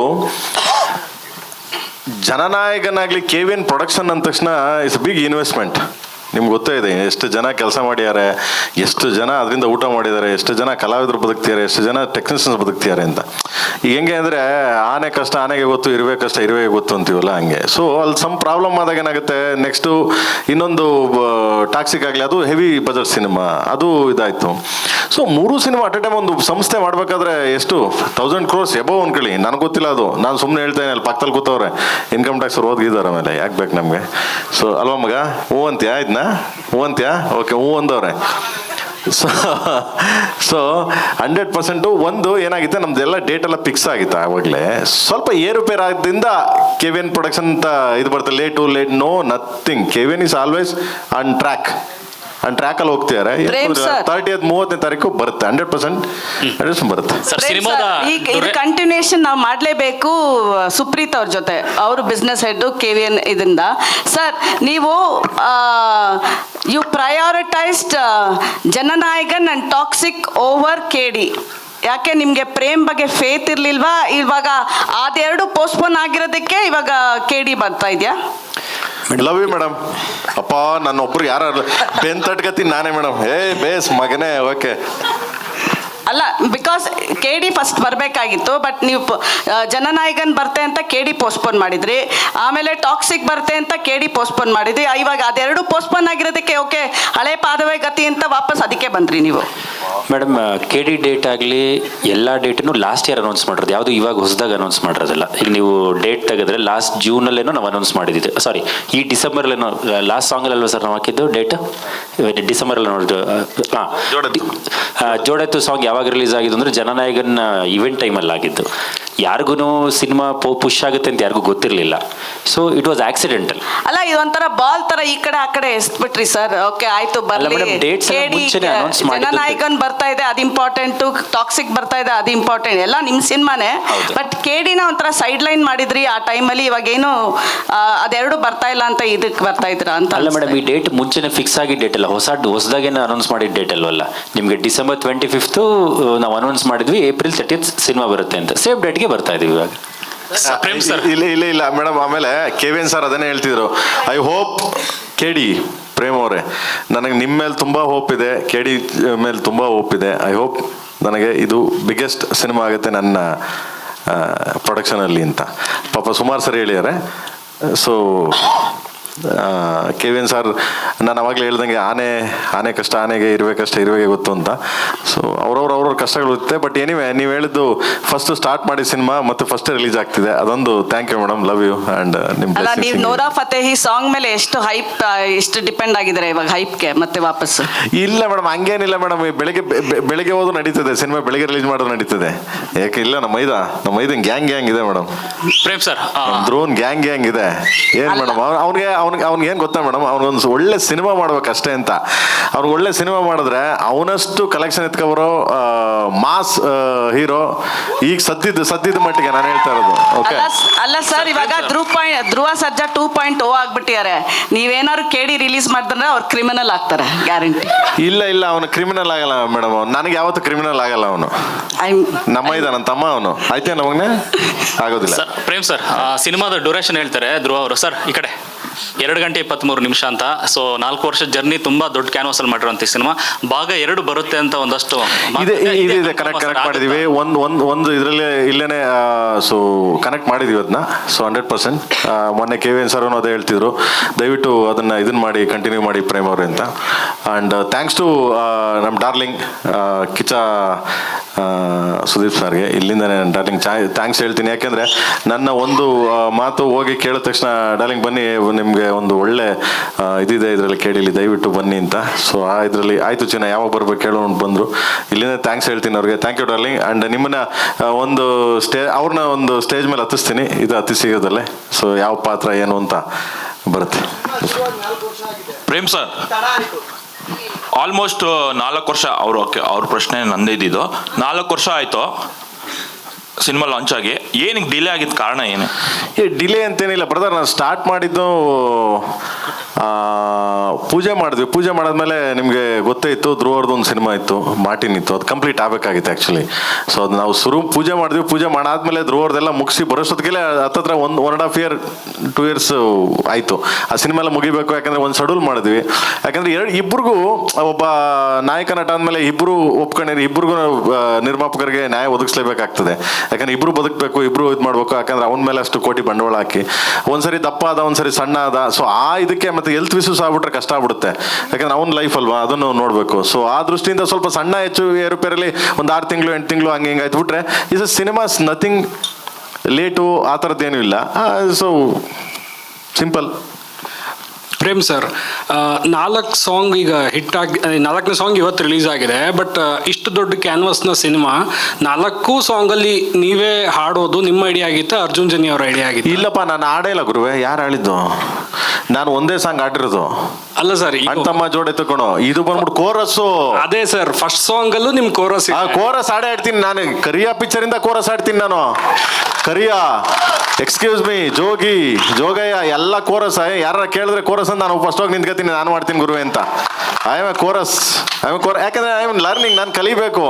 ಜನನಾಯಕನಾಗ್ಲಿ KVN ಪ್ರೊಡಕ್ಷನ್ ಅಂದ ತಕ್ಷಣ ಇಟ್ಸ್ ಬಿಗ್ ಇನ್ವೆಸ್ಟ್ಮೆಂಟ್. ನಿಮ್ಗೆ ಗೊತ್ತೇ ಇದೆ ಎಷ್ಟು ಜನ ಕೆಲಸ ಮಾಡಿದ್ದಾರೆ, ಎಷ್ಟು ಜನ ಅದರಿಂದ ಊಟ ಮಾಡಿದ್ದಾರೆ, ಎಷ್ಟು ಜನ ಕಲಾವಿದರು ಬದುಕ್ತಿದ್ದಾರೆ, ಎಷ್ಟು ಜನ ಟೆಕ್ನಿಷಿಯನ್ಸ್ ಬದುಕ್ತಿದ್ದಾರೆ ಅಂತ. ಈಗ ಹೆಂಗೆ ಅಂದರೆ ಆನೆ ಕಷ್ಟ ಆನೆಗೆ ಗೊತ್ತು, ಇರುವೆ ಕಷ್ಟ ಇರುವೆಗೆ ಗೊತ್ತು ಅಂತೀವಲ್ಲ ಹಂಗೆ. ಸೊ ಅಲ್ಲಿ ಸಮ್ ಪ್ರಾಬ್ಲಮ್ ಆದಾಗ ಏನಾಗುತ್ತೆ, ನೆಕ್ಸ್ಟು ಇನ್ನೊಂದು ಟಾಕ್ಸಿಕ್ ಆಗಲಿ, ಅದು ಹೆವಿ ಬಜೆಟ್ ಸಿನಿಮಾ, ಅದು ಇದಾಯಿತು. So 3 cinema at A time ಒಂದು ಸಂಸ್ಥೆ ಮಾಡಬೇಕಾದ್ರೆ ಎಷ್ಟು 1000 crores ಎಬವ್ ಅನ್ಕೊಳ್ಳಿ, ನನಗೆ ಗೊತ್ತಿಲ್ಲ ಅದು, ನಾನು ಸುಮ್ಮನೆ ಹೇಳ್ತೇನೆ. ಅಲ್ಲಿ ಪಕ್ಕದಲ್ಲಿ ಕೂತವ್ರೆ ಇನ್ಕಮ್ ಟ್ಯಾಕ್ಸ್ ಅವ್ರು ಓದಿದ್ದಾರೆ, ಆಮೇಲೆ ಯಾಕೆ ಬೇಕು ನಮಗೆ. ಸೊ ಅಲ್ವಾ ಮಗ, ಹ್ಞೂ ಅಂತ್ಯಾ ಇದನ್ನ, ಹ್ಞೂ ಅಂತ್ಯಾ, ಓಕೆ ಹ್ಞೂ ಅಂದವ್ರೆ. ಸೊ 100% ಒಂದು ಏನಾಗಿತ್ತು, ನಮ್ದೆಲ್ಲ ಡೇಟ್ ಎಲ್ಲ ಫಿಕ್ಸ್ ಆಗಿತ್ತು ಆವಾಗಲೇ. ಸ್ವಲ್ಪ ಏರುಪೇರು ಆದ್ದರಿಂದ KVN ಪ್ರೊಡಕ್ಷನ್ ಅಂತ ಇದು ಬರುತ್ತೆ, late no nothing. KVN is always on track, ಟ್ರ್ಯಾಕಲ್ಲಿ ಹೋಗ್ತಿದ್ದಾರೆ. 30th 30ನೇ ತಾರೀಕು ಬರುತ್ತೆ, 100% ಬರುತ್ತೆ. ಇದು ಕಂಟಿನ್ಯೂಷನ್ ನಾವು ಮಾಡಲೇಬೇಕು ಸುಪ್ರೀತ್ ಅವ್ರ ಜೊತೆ, ಅವರು ಬಿಸ್ನೆಸ್ ಹೆಡ್ KVN ಇದರಿಂದ. ಸರ್, ನೀವು you prioritised Jananayagan and Toxic over KD. ಯಾಕೆ ನಿಮಗೆ ಪ್ರೇಮ್ ಬಗ್ಗೆ ಫೇತ್ ಇರಲಿಲ್ವಾ? ಇವಾಗ ಅದೆರಡು ಪೋಸ್ಟ್ಪೋನ್ ಆಗಿರೋದಕ್ಕೆ ಇವಾಗ KD ಬರ್ತಾ ಇದೆಯಾ? Love you madam. ಅಪ್ಪ ನನ್ನ ಒಬ್ರು ಯಾರು ಬೆನ್ ತಟ್ಕತೀನಿ ನಾನೇ ಮೇಡಮ್. ಬೇಸ್ ಮಗನೇ, ಓಕೆ. ಅಲ್ಲ, ಬಿಕಾಸ್ KD ಫಸ್ಟ್ ಬರಬೇಕಾಗಿತ್ತು, ಬಟ್ ನೀವು ಜನನಾಯಕನ್ ಬರ್ತೆ ಅಂತ KD ಪೋಸ್ಟ್ಪೋನ್ ಮಾಡಿದ್ರಿ, ಆಮೇಲೆ ಟಾಕ್ಸಿಕ್ ಬರ್ತೆ ಅಂತ KD ಪೋಸ್ಟ್ಪೋನ್ ಮಾಡಿದ್ರಿ. ಇವಾಗ ಅದೆರಡು ಪೋಸ್ಟ್ಪೋನ್ ಆಗಿರೋದಕ್ಕೆ ಓಕೆ ಹಳೆ ಪಾದವೇ ಗತಿ ಅಂತ ವಾಪಸ್ ಅದಕ್ಕೆ ಬಂದ್ರಿ ನೀವು. ಮೇಡಮ್, KD ಡೇಟ್ ಆಗಲಿ ಎಲ್ಲ ಡೇಟನ್ನು ಲಾಸ್ಟ್ ಇಯರ್ ಅನೌನ್ಸ್ ಮಾಡಿರೋದು, ಯಾವುದು ಇವಾಗ ಹೊಸದಾಗಿ ಅನೌನ್ಸ್ ಮಾಡಿರೋದಿಲ್ಲ. ಈಗ ನೀವು ಡೇಟ್ ತೆಗೆದ್ರೆ ಲಾಸ್ಟ್ ಜೂನಲ್ಲೇನೋ ನಾವು ಅನೌನ್ಸ್ ಮಾಡಿದ್ದಿದ್ದು, ಸಾರಿ ಈ ಡಿಸೆಂಬರಲ್ಲೇನೋ, ಲಾಸ್ಟ್ ಸಾಂಗಲ್ಲಲ್ವ ಸರ್ ನಾವು ಹಾಕಿದ್ದು ಡೇಟ್? ಡಿಸೆಂಬರಲ್ಲಿ ನೋಡಿದ್ದು. ಹಾಂ, ಜೋಡೆತ್ತು ಸಾಂಗ್ ಯಾವಾಗ ರಿಲೀಸ್ ಆಗಿದ್ದು ಅಂದರೆ ಜನನಾಯಕನ್ ಇವೆಂಟ್ ಟೈಮಲ್ಲಿ ಆಗಿದ್ದು. ಯಾರಿಗೂ ಸಿನಿಮಾ ಪುಷ್ ಆಗುತ್ತೆ ಅಂತ ಯಾರಿಗೂ ಗೊತ್ತಿರಲಿಲ್ಲ. So it was accidental. ಅಲ್ಲ, ಇದೊಂಥರ ಬಾಲ್ ತರ ಈ ಕಡೆ ಆ ಕಡೆ ಎಸ್ಬಿಟ್ರಿ ಸರ್. ಓಕೆ ಆಯ್ತು, ಬರ್ಲಿ. ಜನನಾಯಕನ್ ಬರ್ತಾ ಇದೆ, ಅದು ಇಂಪಾರ್ಟೆಂಟ್. ಟಾಕ್ಸಿಕ್ ಬರ್ತಾ ಇದೆ, ಅದು ಇಂಪಾರ್ಟೆಂಟ್. ಎಲ್ಲ ನಿಮ್ಮ ಸಿನಿಮಾನೇ. ಬಟ್ KDನ ಒಂಥರ ಸೈಡ್ ಲೈನ್ ಮಾಡಿದ್ರಿ ಆ ಟೈಮಲ್ಲಿ. ಇವಾಗ ಏನು ಅದೆರಡು ಬರ್ತಾ ಇಲ್ಲ ಅಂತ ಇದಕ್ಕೆ ಬರ್ತಾ ಇದ್ರ ಅಂತ? ಅಲ್ಲ ಮೇಡಮ್, ಈ ಡೇಟ್ ಮುಂಚೆನೇ ಫಿಕ್ಸ್ ಆಗಿದ್ದ ಡೇಟ್ ಅಲ್ಲ, ಹೊಸದಾಗೇನೆ ಅನೌನ್ಸ್ ಮಾಡಿದ ಡೇಟ್ ಅಲ್ವಲ್ಲ. ನಿಮಗೆ ಡಿಸೆಂಬರ್ 25th ನಾವು ಅನೌನ್ಸ್ ಮಾಡಿದ್ವಿ, April 30th ಸಿನಿಮಾ ಬರುತ್ತೆ ಅಂತ. ಸೇಮ್ ಡೇಟ್ಗೆ ಬರ್ತಾ ಇದೀವಿ ಇವಾಗ. ಇಲ್ಲ ಮೇಡಮ್, ಆಮೇಲೆ KVN ಸರ್ ಅದನ್ನೇ ಹೇಳ್ತಿದ್ರು, ಐ ಹೋಪ್ KD ಪ್ರೇಮ್ ಅವರೇ, ನನಗೆ ನಿಮ್ಮ ಮೇಲೆ ತುಂಬ ಹೋಪ್ ಇದೆ, KD ಮೇಲೆ ತುಂಬ ಹೋಪ್ ಇದೆ. ಐ ಹೋಪ್ ನನಗೆ ಇದು ಬಿಗ್ಗೆಸ್ಟ್ ಸಿನಿಮಾ ಆಗುತ್ತೆ ನನ್ನ ಪ್ರೊಡಕ್ಷನಲ್ಲಿ ಅಂತ ಪಾಪ ಸುಮಾರು ಸರಿ ಹೇಳಿದ್ದಾರೆ. ಸೊ KVN ಸರ್, ನಾನು ಅವಾಗಲೇ ಹೇಳ್ದಂಗೆ ಆನೆ ಕಷ್ಟ ಆನೆಗೆ ಇರುವೆ ಕಷ್ಟ ಇರುವೆಗೆ ಗೊತ್ತು ಅಂತ. ಸೊ ಅವ್ರವ್ರ ಕಷ್ಟಗಳು ಇರುತ್ತೆ. ಬಟ್ ಎನಿವೆ, ನೀವು ಹೇಳಿದ್ದು ಫಸ್ಟ್ ಸ್ಟಾರ್ಟ್ ಮಾಡಿ ಸಿನಿಮಾ ಮತ್ತು ಫಸ್ಟ್ ರಿಲೀಸ್ ಆಗ್ತಿದೆ, ಅದೊಂದು thank you madam, love you. And ಅಲ್ಲ, ನೀವು ನೋರಾ ಫತೇಹಿ ಸಾಂಗ್ ಮೇಲೆ ಎಷ್ಟು ಹೈಪ್, ಎಷ್ಟು ಡಿಪೆಂಡ್ ಆಗಿದ್ದಾರೆ ಇವಾಗ ಹೈಪ್ಗೆ ಮತ್ತೆ ವಾಪಸ್? ಇಲ್ಲ ಮೇಡಮ್, ಹಂಗೇನಿಲ್ಲ ಮೇಡಮ್. ಬೆಳಿಗ್ಗೆ ಹೋದ್ರು ನಡೀತದೆ ಸಿನಿಮಾ, ಬೆಳಿಗ್ಗೆ ರಿಲೀಸ್ ಮಾಡೋದು ನಡೀತದೆ. ಯಾಕೆ ಇಲ್ಲ, ನಮ್ಮ ಐದನ್ ಗ್ಯಾಂಗ್ ಇದೆ madam. Prem sir, Dhruvan gang ಇದೆ. ಏನು ಮೇಡಮ್, ಅವ್ನಿಗೆ ಏನು ಗೊತ್ತಾ ಮೇಡಮ್, ಅವ್ನಿಗೊಂದು ಒಳ್ಳೆ ಸಿನಿಮಾ ಮಾಡ್ಬೇಕಷ್ಟೇ ಅಂತ. ಅವ್ನಿಗೆ ಒಳ್ಳೆ ಸಿನಿಮಾ ಮಾಡಿದ್ರೆ ಅವನಷ್ಟು ಕಲೆಕ್ಷನ್ ಎತ್ಕೊಬರೋ ಮಾಸ್ ಹೀರೋ ಈಗ ಸದ್ದಿದ್ದ ಮಟ್ಟಿಗೆ ನಾನು ಹೇಳ್ತಾ ಇರೋದು. ಓಕೆ ಅಲ್ಲ ಸರ್, ಇವಾಗ ಧ್ರುವ ಸರ್ಜಾ 2.0 ಆಗ್ಬಿಟ್ಟಿದ್ದಾರೆ. ನೀವೇನಾದ್ರು KD ರಿಲೀಸ್ ಮಾಡಿದ್ರೆ ಅವ್ರು ಕ್ರಿಮಿನಲ್ ಆಗ್ತಾರೆ ಗ್ಯಾರಂಟಿ. ಇಲ್ಲ ಅವನು ಕ್ರಿಮಿನಲ್ ಆಗಲ್ಲ ಮೇಡಮ್, ನನಗೆ ಯಾವತ್ತೂ ಕ್ರಿಮಿನಲ್ ಆಗಲ್ಲ ಅವನು. ನನ್ನ ತಮ್ಮ ಅವನು, ಆಯ್ತೇ ನಮಗ್ನೆ ಆಗೋದಿಲ್ಲ. ಸರ್ ಪ್ರೇಮ್ ಸರ್, ಸಿನಿಮಾದ ಡ್ಯೂರೇಷನ್ ಹೇಳ್ತಾರೆ ಧ್ರುವ ಅವರು. ಸರ್ ಈ ಕಡೆ 2 ಗಂಟೆ 23 ನಿಮಿಷ ಅಂತ. ಸೊ 4 ವರ್ಷದ ಜರ್ನಿ, ತುಂಬಾ ದೊಡ್ಡ ಕ್ಯಾನ್ವಾಸ್ ಅಲ್ಲಿ ಮಾಡಿರುವಂತ ಸಿನಿಮಾ. ಭಾಗ 2 ಬರುತ್ತೆ ಅಂತ ಒಂದಷ್ಟು ಇದೆ ಕನೆಕ್ಟ್ ಮಾಡಿದೀವಿ. ಒಂದು ಇದರಲ್ಲಿ ಇಲ್ಲೇನೆ ಸೊ ಕನೆಕ್ಟ್ ಮಾಡಿದೀವಿ ಅದನ್ನ. ಸೊ 100% ಮೊನ್ನೆ KVN ಸರ್ ಅದೇ ಹೇಳ್ತಿದ್ರು, ದಯವಿಟ್ಟು ಇದನ್ನ ಮಾಡಿ ಕಂಟಿನ್ಯೂ ಮಾಡಿ ಪ್ರೇಮ್ ಅವ್ರೆ ಅಂತ. ಆ್ಯಂಡ್ ಥ್ಯಾಂಕ್ಸ್ ಟು ನಮ್ಮ ಡಾರ್ಲಿಂಗ್ ಕಿಚ್ಚ ಸುದೀಪ್ ಸರ್ಗೆ ಇಲ್ಲಿಂದನೇ ಡಾರ್ಲಿಂಗ್ ಥ್ಯಾಂಕ್ಸ್ ಹೇಳ್ತೀನಿ. ಯಾಕೆಂದರೆ ನನ್ನ ಒಂದು ಮಾತು ಹೋಗಿ ಕೇಳಿದ ತಕ್ಷಣ ಡಾರ್ಲಿಂಗ್ ಬನ್ನಿ, ನಿಮಗೆ ಒಂದು ಒಳ್ಳೆ ಇದಿದೆ ಇದರಲ್ಲಿ KDಲಿ, ದಯವಿಟ್ಟು ಬನ್ನಿ ಅಂತ. ಸೊ ಇದರಲ್ಲಿ ಆಯಿತು ಚಿನ್ನ, ಯಾವಾಗ ಬರ್ಬೇಕು ಕೇಳೋ ಬಂದರು. ಇಲ್ಲಿಂದ ಥ್ಯಾಂಕ್ಸ್ ಹೇಳ್ತೀನಿ ಅವ್ರಿಗೆ. Thank you darling. ಆ್ಯಂಡ್ ನಿಮ್ಮನ್ನ ಅವ್ರನ್ನ ಒಂದು ಸ್ಟೇಜ್ ಮೇಲೆ ಹತ್ತಿಸ್ತೀನಿ, ಇದು ಹತ್ತಿಸಿಗೋದಲ್ಲೇ. ಸೊ ಯಾವ ಪಾತ್ರ ಏನು ಅಂತ ಬರುತ್ತೆ. ಪ್ರೇಮ್ ಸರ್, ಆಲ್ಮೋಸ್ಟ್ 4 ವರ್ಷ ಅವ್ರ ಪ್ರಶ್ನೆ ನಂದೇ ಇದ್ದಿದ್ದು. 4 ವರ್ಷ ಆಯಿತು ಸಿನಿಮಾ ಲಾಂಚ್ ಆಗಿ. ಏನಕ್ಕೆ ಡಿಲೇ ಆಗಿದ್ದ ಕಾರಣ ಏನು? ಡಿಲೇ ಅಂತೇನಿಲ್ಲ ಬ್ರದರ್, ನಾನು ಸ್ಟಾರ್ಟ್ ಮಾಡಿದ್ದು ಪೂಜೆ ಮಾಡಿದ್ವಿ. ಪೂಜೆ ಮಾಡಾದ್ಮೇಲೆ ನಿಮಗೆ ಗೊತ್ತೇ ಇತ್ತು, ಧ್ರುವರ್ದು ಒಂದು ಸಿನಿಮಾ ಇತ್ತು, ಮಾರ್ಟಿನ್ ಇತ್ತು, ಅದು ಕಂಪ್ಲೀಟ್ ಆಗಬೇಕಾಗಿತ್ತು ಆ್ಯಕ್ಚುಲಿ. ಸೊ ಅದು ನಾವು ಪೂಜೆ ಮಾಡಿದ್ವಿ. ಪೂಜೆ ಮಾಡಾದ್ಮೇಲೆ ಧ್ರುವರ್ದೆಲ್ಲ ಮುಗಿಸಿ ಬರೋಷ್ಟೊತ್ತಿಗೆ ಹತ್ತತ್ರ 1.5 year 2 years ಆಯಿತು. ಆ ಸಿನಿಮಾ ಎಲ್ಲ ಮುಗಿಬೇಕು, ಯಾಕಂದರೆ ಒಂದು ಶೆಡ್ಯೂಲ್ ಮಾಡಿದ್ವಿ. ಯಾಕಂದರೆ ಇಬ್ಬರಿಗೂ ಒಬ್ಬ ನಾಯಕ ನಟ ಆದಮೇಲೆ ಇಬ್ಬರು ಒಪ್ಕೊಂಡಿರಿ, ಇಬ್ಬರಿಗೂ ನಿರ್ಮಾಪಕರಿಗೆ ನ್ಯಾಯ ಒದಗಿಸ್ಲೇಬೇಕಾಗ್ತದೆ. ಯಾಕಂದರೆ ಇಬ್ಬರು ಬದುಕಬೇಕು, ಇಬ್ಬರು ಇದು ಮಾಡಬೇಕು. ಯಾಕಂದರೆ ಅವನ ಮೇಲೆ ಅಷ್ಟು ಕೋಟಿ ಬಂಡವಾಳ ಹಾಕಿ ಒಂದ್ಸರಿ ದಪ್ಪ ಆದ, ಒಂದ್ಸರಿ ಸಣ್ಣ ಆದ. ಸೊ ಇದಕ್ಕೆ ಮತ್ತೆ ಹೆಲ್ತ್ ಇಶ್ಯೂಸ್ ಆಗ್ಬಿಟ್ರೆ ಕಷ್ಟ ಆಗ್ಬಿಡುತ್ತೆ. ಯಾಕಂದ್ರೆ ಅವನ ಲೈಫ್ ಅಲ್ವಾ, ಅದನ್ನು ನೋಡಬೇಕು. ಸೊ ಆ ದೃಷ್ಟಿಯಿಂದ ಸ್ವಲ್ಪ ಸಣ್ಣ ಹೆಚ್ಚು ಏರುಪೇರಲ್ಲಿ ಒಂದು 6 ತಿಂಗಳು 8 ತಿಂಗಳು ಹಂಗೆ ಹಿಂಗೆ ಆಯ್ತು ಬಿಟ್ರೆ ಇಸ್ ಸಿನಿಮಾಸ್ ನಥಿಂಗ್ ಲೇಟು ಆ ಥರದ್ದೇನೂ ಇಲ್ಲ. So simple. Prem sir, 4 song ಈಗ ಹಿಟ್ ಆಗಿ 4ನೇ ಸಾಂಗ್ ಇವತ್ತು ರಿಲೀಸ್ ಆಗಿದೆ. ಬಟ್ ಇಷ್ಟು ದೊಡ್ಡ ಕ್ಯಾನ್ವಾಸ್ನ ಸಿನಿಮಾ 4 ಸಾಂಗಲ್ಲಿ ನೀವೇ ಹಾಡೋದು ನಿಮ್ಮ ಐಡಿಯಾ ಆಗಿತ್ತು, ಅರ್ಜುನ್ ಜನಿ ಅವ್ರ ಐಡಿಯಾ ಆಗಿತ್ತು? ಇಲ್ಲಪ್ಪ, ನಾನು ಹಾಡೇ ಇಲ್ಲ ಗುರುವೆ. ಯಾರು ಹೇಳಿದ್ದು? ನಾನು ಒಂದೇ ಸಾಂಗ್ ಹಾಡಿರೋದು. ಅಲ್ಲ ಸರ್, ಅಣ್ತಮ್ಮ ಜೋಡೆ ತಗೊಂಡು ಇದು ಬಂದ್ಬಿಟ್ಟು ಕೋರಸ್ಸು. ಅದೇ ಸರ್, ಫಸ್ಟ್ ಸಾಂಗ್ ಅಲ್ಲೂ ನಿಮ್ ಕೋರಸ್. ಕೋರಸ್ ಹಾಡೇ ಹಾಡ್ತೀನಿ ನಾನು. ಕರಿಯಾ ಪಿಕ್ಚರ್ ಇಂದ ಕೋರಸ್ ಹಾಡ್ತೀನಿ ನಾನು. ಕರಿಯಾ, ಎಕ್ಸ್ಕ್ಯೂಸ್ ಮೀ, ಜೋಗಿ, ಜೋಗಯ್ಯ ಎಲ್ಲ ಕೋರಸ್. ಯಾರ ಕೇಳಿದ್ರೆ ಕೋರಸ್ ಅಂತ ನಾನು ಫಸ್ಟ್ ಹೋಗಿ ನಿಂತ್ಕೊತೀನಿ, ನಾನು ಮಾಡ್ತೀನಿ ಗುರುವೆ ಅಂತ. I am A chorus. ಯಾಕಂದ್ರೆ ಐ ಆಮ್ ಲರ್ನಿಂಗ್. ನಾನು ಕಲಿಬೇಕು.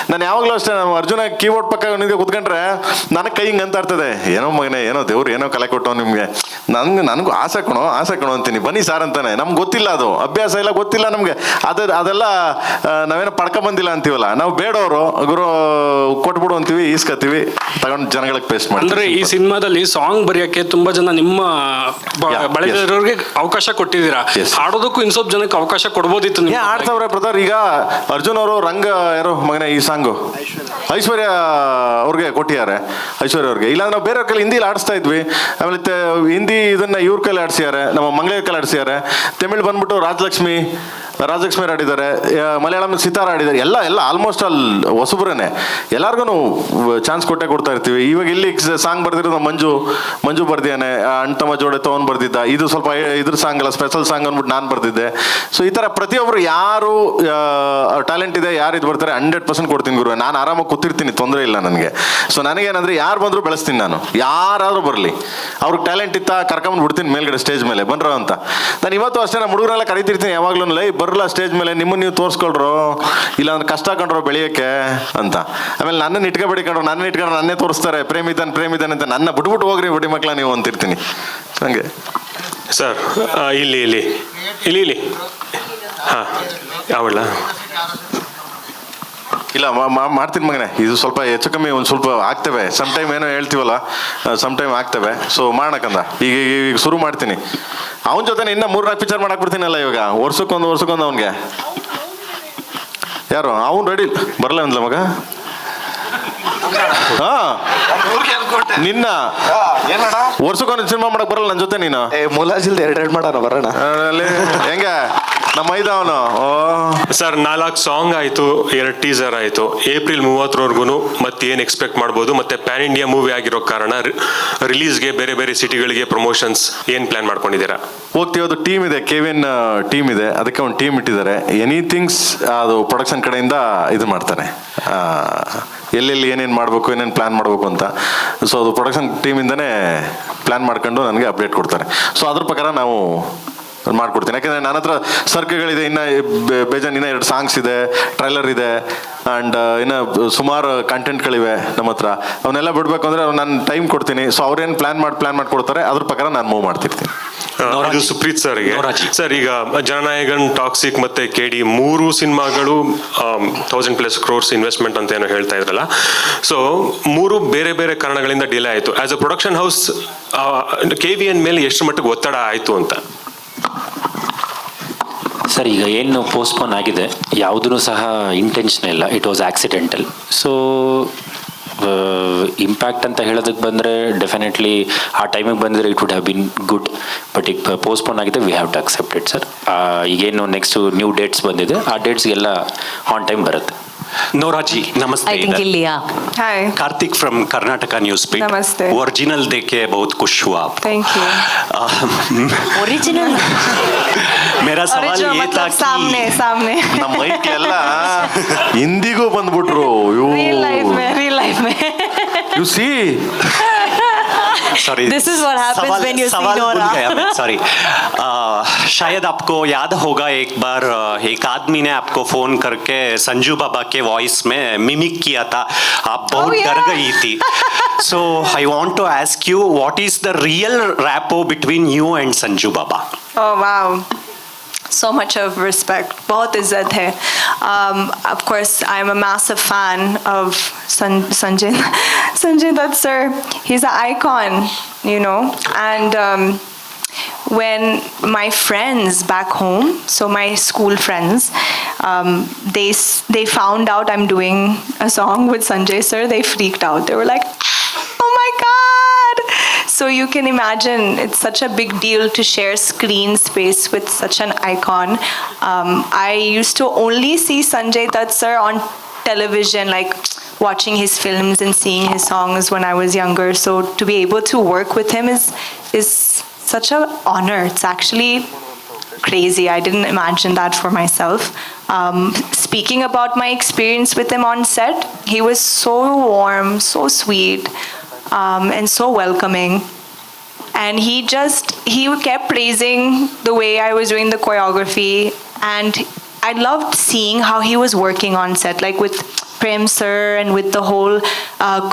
ನಾನು ಯಾವಾಗಲೂ ಅಷ್ಟೇ, ನಾವು ಅರ್ಜುನ ಕೀಬೋರ್ಡ್ ಪಕ್ಕ ನಿಂಗೆ ಕುತ್ಕೊಂಡ್ರೆ ನನಗೆ ಕೈ ಹಿಂಗೆ ಅಂತ ಇರ್ತದೆ, ಏನೋ ಮಗನೇ, ಏನೋ ದೇವ್ರು ಏನೋ ಕಲೆ ಕೊಟ್ಟು ನಿಮಗೆ. ನನಗೂ ಆಸೆ ಕಣೋ ಅಂತೀನಿ. ಬನ್ನಿ ಸಾರ್ ಅಂತಾನೆ. ನಮ್ಗೆ ಗೊತ್ತಿಲ್ಲ, ಅದು ಅಭ್ಯಾಸ ಇಲ್ಲ, ಗೊತ್ತಿಲ್ಲ ನಮಗೆ. ಅದೆಲ್ಲ ನಾವೇನೋ ಬಂದಿಲ್ಲ ಅಂತೀವಲ್ಲ, ನಾವು ಬೇಡವರು ಗುರು ಕೊಟ್ಬಿಡು ಅಂತೀವಿ, ಈಸ್ಕತ್ತೀವಿ, ತಗೊಂಡು ಜನಗಳಿಗೆ ಪೇಸ್ಟ್ ಮಾಡಿ. ಅಂದ್ರೆ ಈ ಸಿನಿಮಾದಲ್ಲಿ ಸಾಂಗ್ ಬರೆಯಕ್ಕೆ ತುಂಬಾ ಜನ ನಿಮ್ಮ ಬಳಗದವರಿಗೆ ಅವಕಾಶ ಕೊಟ್ಟಿದ್ದೀರಾ. ಹಾಡೋದಕ್ಕೂ ಇನ್ ಸ್ವಲ್ಪ ಜನಕ್ಕೆ ಅವಕಾಶ ಕೊಡ್ಬೋದಿತ್ತು. ಆಡ್ತಾವ್ರೆ ಬ್ರದರ್. ಈಗ ಅರ್ಜುನ್ ಅವರು ರಂಗ ಯಾರೋ ಮಗನೇ ಈ ಸಾಂಗು ಐಶ್ವರ್ಯ ಅವ್ರಿಗೆ ಕೊಟ್ಟಿದ್ದಾರೆ. ಐಶ್ವರ್ಯ ಅವ್ರಿಗೆ. ಇಲ್ಲ ನಾವು ಬೇರೆಯವ್ರ ಕೈಲಿ ಹಿಂದಿಲಿ ಆಡಿಸ್ತಾ ಇದ್ವಿ. ಆಮೇಲೆ ಹಿಂದಿ ಇದನ್ನ ಇವ್ರ ಕೈಲಿ ಆಡಿಸಿದ್ದಾರೆ, ನಮ್ಮ ಮಂಗಳೂರು ಕೈಲಿ ಆಡಿಸಿದ್ದಾರೆ. ತಮಿಳ್ ಬಂದ್ಬಿಟ್ಟು ರಾಜಲಕ್ಷ್ಮಿ ಆಡಿದ್ದಾರೆ. ಮಲಯಾಳಂ ಸಿತಾರ ಆಡಿದ್ದಾರೆ. ಎಲ್ಲ ಆಲ್ಮೋಸ್ಟ್ ಆಲ್ ಹೊಸಬ್ರೇನೆ. ಎಲ್ಲಾರ್ಗು ಚಾನ್ಸ್ ಕೊಡ್ತಾ ಇರ್ತೀವಿ. ಇವಾಗ ಇಲ್ಲಿ ಸಾಂಗ್ ಬರ್ದಿರೋದು ಮಂಜು ಬರ್ದಿಯಾನೆ. ಅಣ್ತಮ್ಮ ಜೋಡೆ ತಗೊಂಡ್ ಬರ್ದಿದ್ದ. ಇದು ಸ್ವಲ್ಪ ಇದ್ರ ಸಾಂಗ್ ಅಲ್ಲ, ಸ್ಪೆಷಲ್ ಸಾಂಗ್ ಅಂದ್ಬಿಟ್ಟು ನಾನು ಬರ್ದಿದ್ದೆ. ಸೊ ಈ ಥರ ಪ್ರತಿಯೊಬ್ಬರು ಯಾರು ಟ್ಯಾಲೆಂಟ್ ಇದೆ, ಯಾರು ಇದು ಬರ್ತಾರೆ 100% ಕೊಡ್ತೀನಿ ಗುರು. ನಾನು ಆರಾಮಾಗಿ ಕೂತಿರ್ತೀನಿ, ತೊಂದರೆ ಇಲ್ಲ ನನಗೆ. ಸೊ ನನಗೇನಂದ್ರೆ ಯಾರು ಬಂದರೂ ಬೆಳೆಸ್ತೀನಿ ನಾನು. ಯಾರಾದರೂ ಬರಲಿ, ಅವ್ರಿಗೆ ಟ್ಯಾಲೆಂಟ್ ಇತ್ತಾ ಕರ್ಕೊಂಡ್ ಬಿಡ್ತೀನಿ ಮೇಲ್ಗಡೆ ಸ್ಟೇಜ್ ಮೇಲೆ ಬನ್ರೋ ಅಂತ. ನಾನು ಇವತ್ತು ಅಷ್ಟೇ ನಮ್ಮ ಹುಡುಗರೆಲ್ಲ ಕರೀತಿರ್ತೀನಿ ಯಾವಾಗ್ಲೂ, ಬರಲ್ಲ ಸ್ಟೇಜ್ ಮೇಲೆ, ನಿಮ್ಮನ್ನು ನೀವು ತೋರಿಸ್ಕೊಳ್ರು, ಇಲ್ಲ ಅಂದ್ರೆ ಕಷ್ಟ ಕಂಡ್ರು ಬೆಳೆಯೋಕ್ಕೆ ಅಂತ. ಆಮೇಲೆ ನನ್ನನ್ನು ಇಟ್ಕೊಬೇಡಿ ಕಂಡ್ರು, ನನ್ನೇ ತೋರಿಸ್ತಾರೆ, ಪ್ರೇಮಿದಾನೆ ಅಂತ. ನನ್ನ ಬಿಟ್ಬಿಟ್ಟು ಹೋಗ್ರಿ ಬಡಿ ಮಕ್ಕಳ ನೀವು ಅಂತಿರ್ತೀನಿ ಹಂಗೆ. ಸರ್ ಇಲ್ಲಿ ಹಾಂ ಯಾವಳ ಇಲ್ಲ ಮಾಡ್ತೀನಿ ಮಗನೇ. ಇದು ಸ್ವಲ್ಪ ಹೆಚ್ಚು ಕಮ್ಮಿ ಒಂದು ಸ್ವಲ್ಪ ಆಗ್ತವೆ. ಸಮ್ ಟೈಮ್ ಏನೋ ಹೇಳ್ತೀವಲ್ಲ, ಸಮ್ ಟೈಮ್ ಆಗ್ತವೆ. ಸೊ ಮಾಡೋಕಂದ ಈಗ ಶುರು ಮಾಡ್ತೀನಿ. ಅವನ ಜೊತೆ ಇನ್ನ 3-4 ಪಿಕ್ಚರ್ ಮಾಡಾಕ್ಬಿಡ್ತೀನಲ್ಲ ಇವಾಗ. ವರ್ಷಕ್ಕೊಂದು ಅವನಿಗೆ. ಯಾರು ಅವ್ನು ರೆಡಿ ಬರಲ್ಲ ಅಂದ್ಲ ಮಗ. ನಿನ್ನ ವರ್ಷಕ್ಕೊಂದು ಸಿನಿಮಾ ಮಾಡಕ್ ಬರಲ್ಲ ನನ್ನ ಜೊತೆ ನೀನು? ಮುಲಾಜಿಲ್ದ 2 ಮಾಡೋಣ ಬರೋಣ. ಹೆಂಗ ನಮ್ಮ ಅವನು ಸರ್ 4 ಸಾಂಗ್ ಆಯ್ತು, 2 ಟೀಸರ್ ಆಯ್ತು. ಏಪ್ರಿಲ್ 30ರವರೆಗೂ ಮತ್ತೆ ಏನ್ ಎಕ್ಸ್ಪೆಕ್ಟ್ ಮಾಡ್ಬೋದು? ಮತ್ತೆ ಪ್ಯಾನ್ ಇಂಡಿಯಾ ಮೂವಿ ಆಗಿರೋ ಕಾರಣ ರಿಲೀಸ್ಗೆ ಬೇರೆ ಬೇರೆ ಸಿಟಿಗಳಿಗೆ ಪ್ರಮೋಷನ್ಸ್ ಏನ್ ಪ್ಲಾನ್ ಮಾಡ್ಕೊಂಡಿದ್ದೀರಾ? ಹೋಗ್ತೀವದು ಟೀಮ್ ಇದೆ, ಕೆವಿನ್ ಟೀಮ್ ಇದೆ, ಅದಕ್ಕೆ ಒಂದು ಟೀಮ್ ಇಟ್ಟಿದ್ದಾರೆ. ಎನಿಥಿಂಗ್ಸ್ ಅದು ಪ್ರೊಡಕ್ಷನ್ ಕಡೆಯಿಂದ ಇದು ಮಾಡ್ತಾನೆ, ಎಲ್ಲೆಲ್ಲಿ ಏನೇನು ಮಾಡಬೇಕು, ಏನೇನು ಪ್ಲ್ಯಾನ್ ಮಾಡಬೇಕು ಅಂತ. ಸೊ ಅದು ಪ್ರೊಡಕ್ಷನ್ ಟೀಮಿಂದನೇ ಪ್ಲ್ಯಾನ್ ಮಾಡ್ಕೊಂಡು ನನಗೆ ಅಪ್ಡೇಟ್ ಕೊಡ್ತಾರೆ. ಸೊ ಅದ್ರ ಪ್ರಕಾರ ನಾವು ಮಾಡ್ಕೊಡ್ತೀನಿ. ಯಾಕೆಂದರೆ ನನ್ನ ಹತ್ರ ಸರ್ಕ್ಗಳಿದೆ, ಇನ್ನು ಬೇಜಾನ್ ಇನ್ನೂ 2 ಸಾಂಗ್ಸ್ ಇದೆ, ಟ್ರೈಲರ್ ಇದೆ, ಆ್ಯಂಡ್ ಇನ್ನು ಸುಮಾರು ಕಂಟೆಂಟ್ಗಳಿವೆ ನಮ್ಮ ಹತ್ರ. ಅವನ್ನೆಲ್ಲ ಬಿಡಬೇಕು ಅಂದರೆ ನಾನು ಟೈಮ್ ಕೊಡ್ತೀನಿ. ಸೊ ಅವ್ರೇನು ಪ್ಲ್ಯಾನ್ ಮಾಡಿ ಕೊಡ್ತಾರೆ, ಅದ್ರ ಪ್ರಕಾರ ನಾನು ಮೂವ್ ಮಾಡ್ತಿರ್ತೀನಿ. ಇದು ಸುಪ್ರೀತ್ ಸರ್ಗೆ. ಸರ್ ಈಗ ಜನನಾಯಕನ್, ಟಾಕ್ಸಿಕ್ ಮತ್ತೆ KD 3 ಸಿನಿಮಾಗಳು 1000+ crores ಇನ್ವೆಸ್ಟ್ಮೆಂಟ್ ಅಂತ ಏನೋ ಹೇಳ್ತಾ ಇದ್ರಲ್ಲ. ಸೊ 3 ಬೇರೆ ಬೇರೆ ಕಾರಣಗಳಿಂದ ಡಿಲೇ ಆಯಿತು. As a production house KVN ಮೇಲೆ ಎಷ್ಟು ಮಟ್ಟಿಗೆ ಒತ್ತಡ ಆಯಿತು ಅಂತ? ಸರ್ ಈಗ ಏನು ಪೋಸ್ಟ್ಪೋನ್ ಆಗಿದೆ ಯಾವುದೂ ಸಹ ಇಂಟೆನ್ಷನ್ ಇಲ್ಲ, it was accidental. So impact ಅಂತ ಹೇಳೋದಕ್ಕೆ ಬಂದರೆ ಡೆಫಿನೆಟ್ಲಿ ಆ ಟೈಮಿಗೆ ಬಂದರೆ it would have been good. But ಈಗ ಪೋಸ್ಟ್ಪೋನ್ ಆಗಿದೆ, we have to accept it sir. ಈಗೇನು ನೆಕ್ಸ್ಟು ನ್ಯೂ ಡೇಟ್ಸ್ ಬಂದಿದೆ, ಆ ಡೇಟ್ಸ್ಗೆಲ್ಲ ಆನ್ ಟೈಮ್ ಬರುತ್ತೆ. नोराजी नमस्ते. Hi Kartik from Karnataka news पे. नमस्ते. ओरिजिनल देख के बहुत खुश हुआ आप. Thank you. ओरिजिनल मेरा सवाल ये था कि सामने ನಮ್ಮ ಮೈಕ್ಲೆಲ್ಲ ಹಿಂದಿಗೂ ಬಂದ್ಬಿಟ್ರು. रियल लाइफ में U C sorry This is what happens when you see सवाल भूल Nora. गया मैं, सॉरी। शायद आपको याद होगा एक बार एक आदमी ने आपको फोन करके संजू बाबा के वॉइस में मिमिक किया था, आप बहुत डर गई थी। So I want to ask you what is the real rapport between you and Sanju Baba? Oh wow. So much of respect. बहुत इज्जत है. Of course, I am a massive fan of Sanjay Dutt sir. He's an icon, you know. And when my friends back home, so my school friends, they found out I'm doing a song with Sanjay sir, they freaked out. They were like, oh my God. So you can imagine it's such a big deal to share screen space with such an icon. I used to only see Sanjay Dutt sir on television, like watching his films and seeing his songs when I was younger. So to be able to work with him is such an honor. It's actually crazy. I didn't imagine that for myself. Speaking about my experience with him on set, he was so warm, so sweet, and so welcoming. And he kept praising the way I was doing the choreography, and I loved seeing how he was working on set, like with Prem sir and with the whole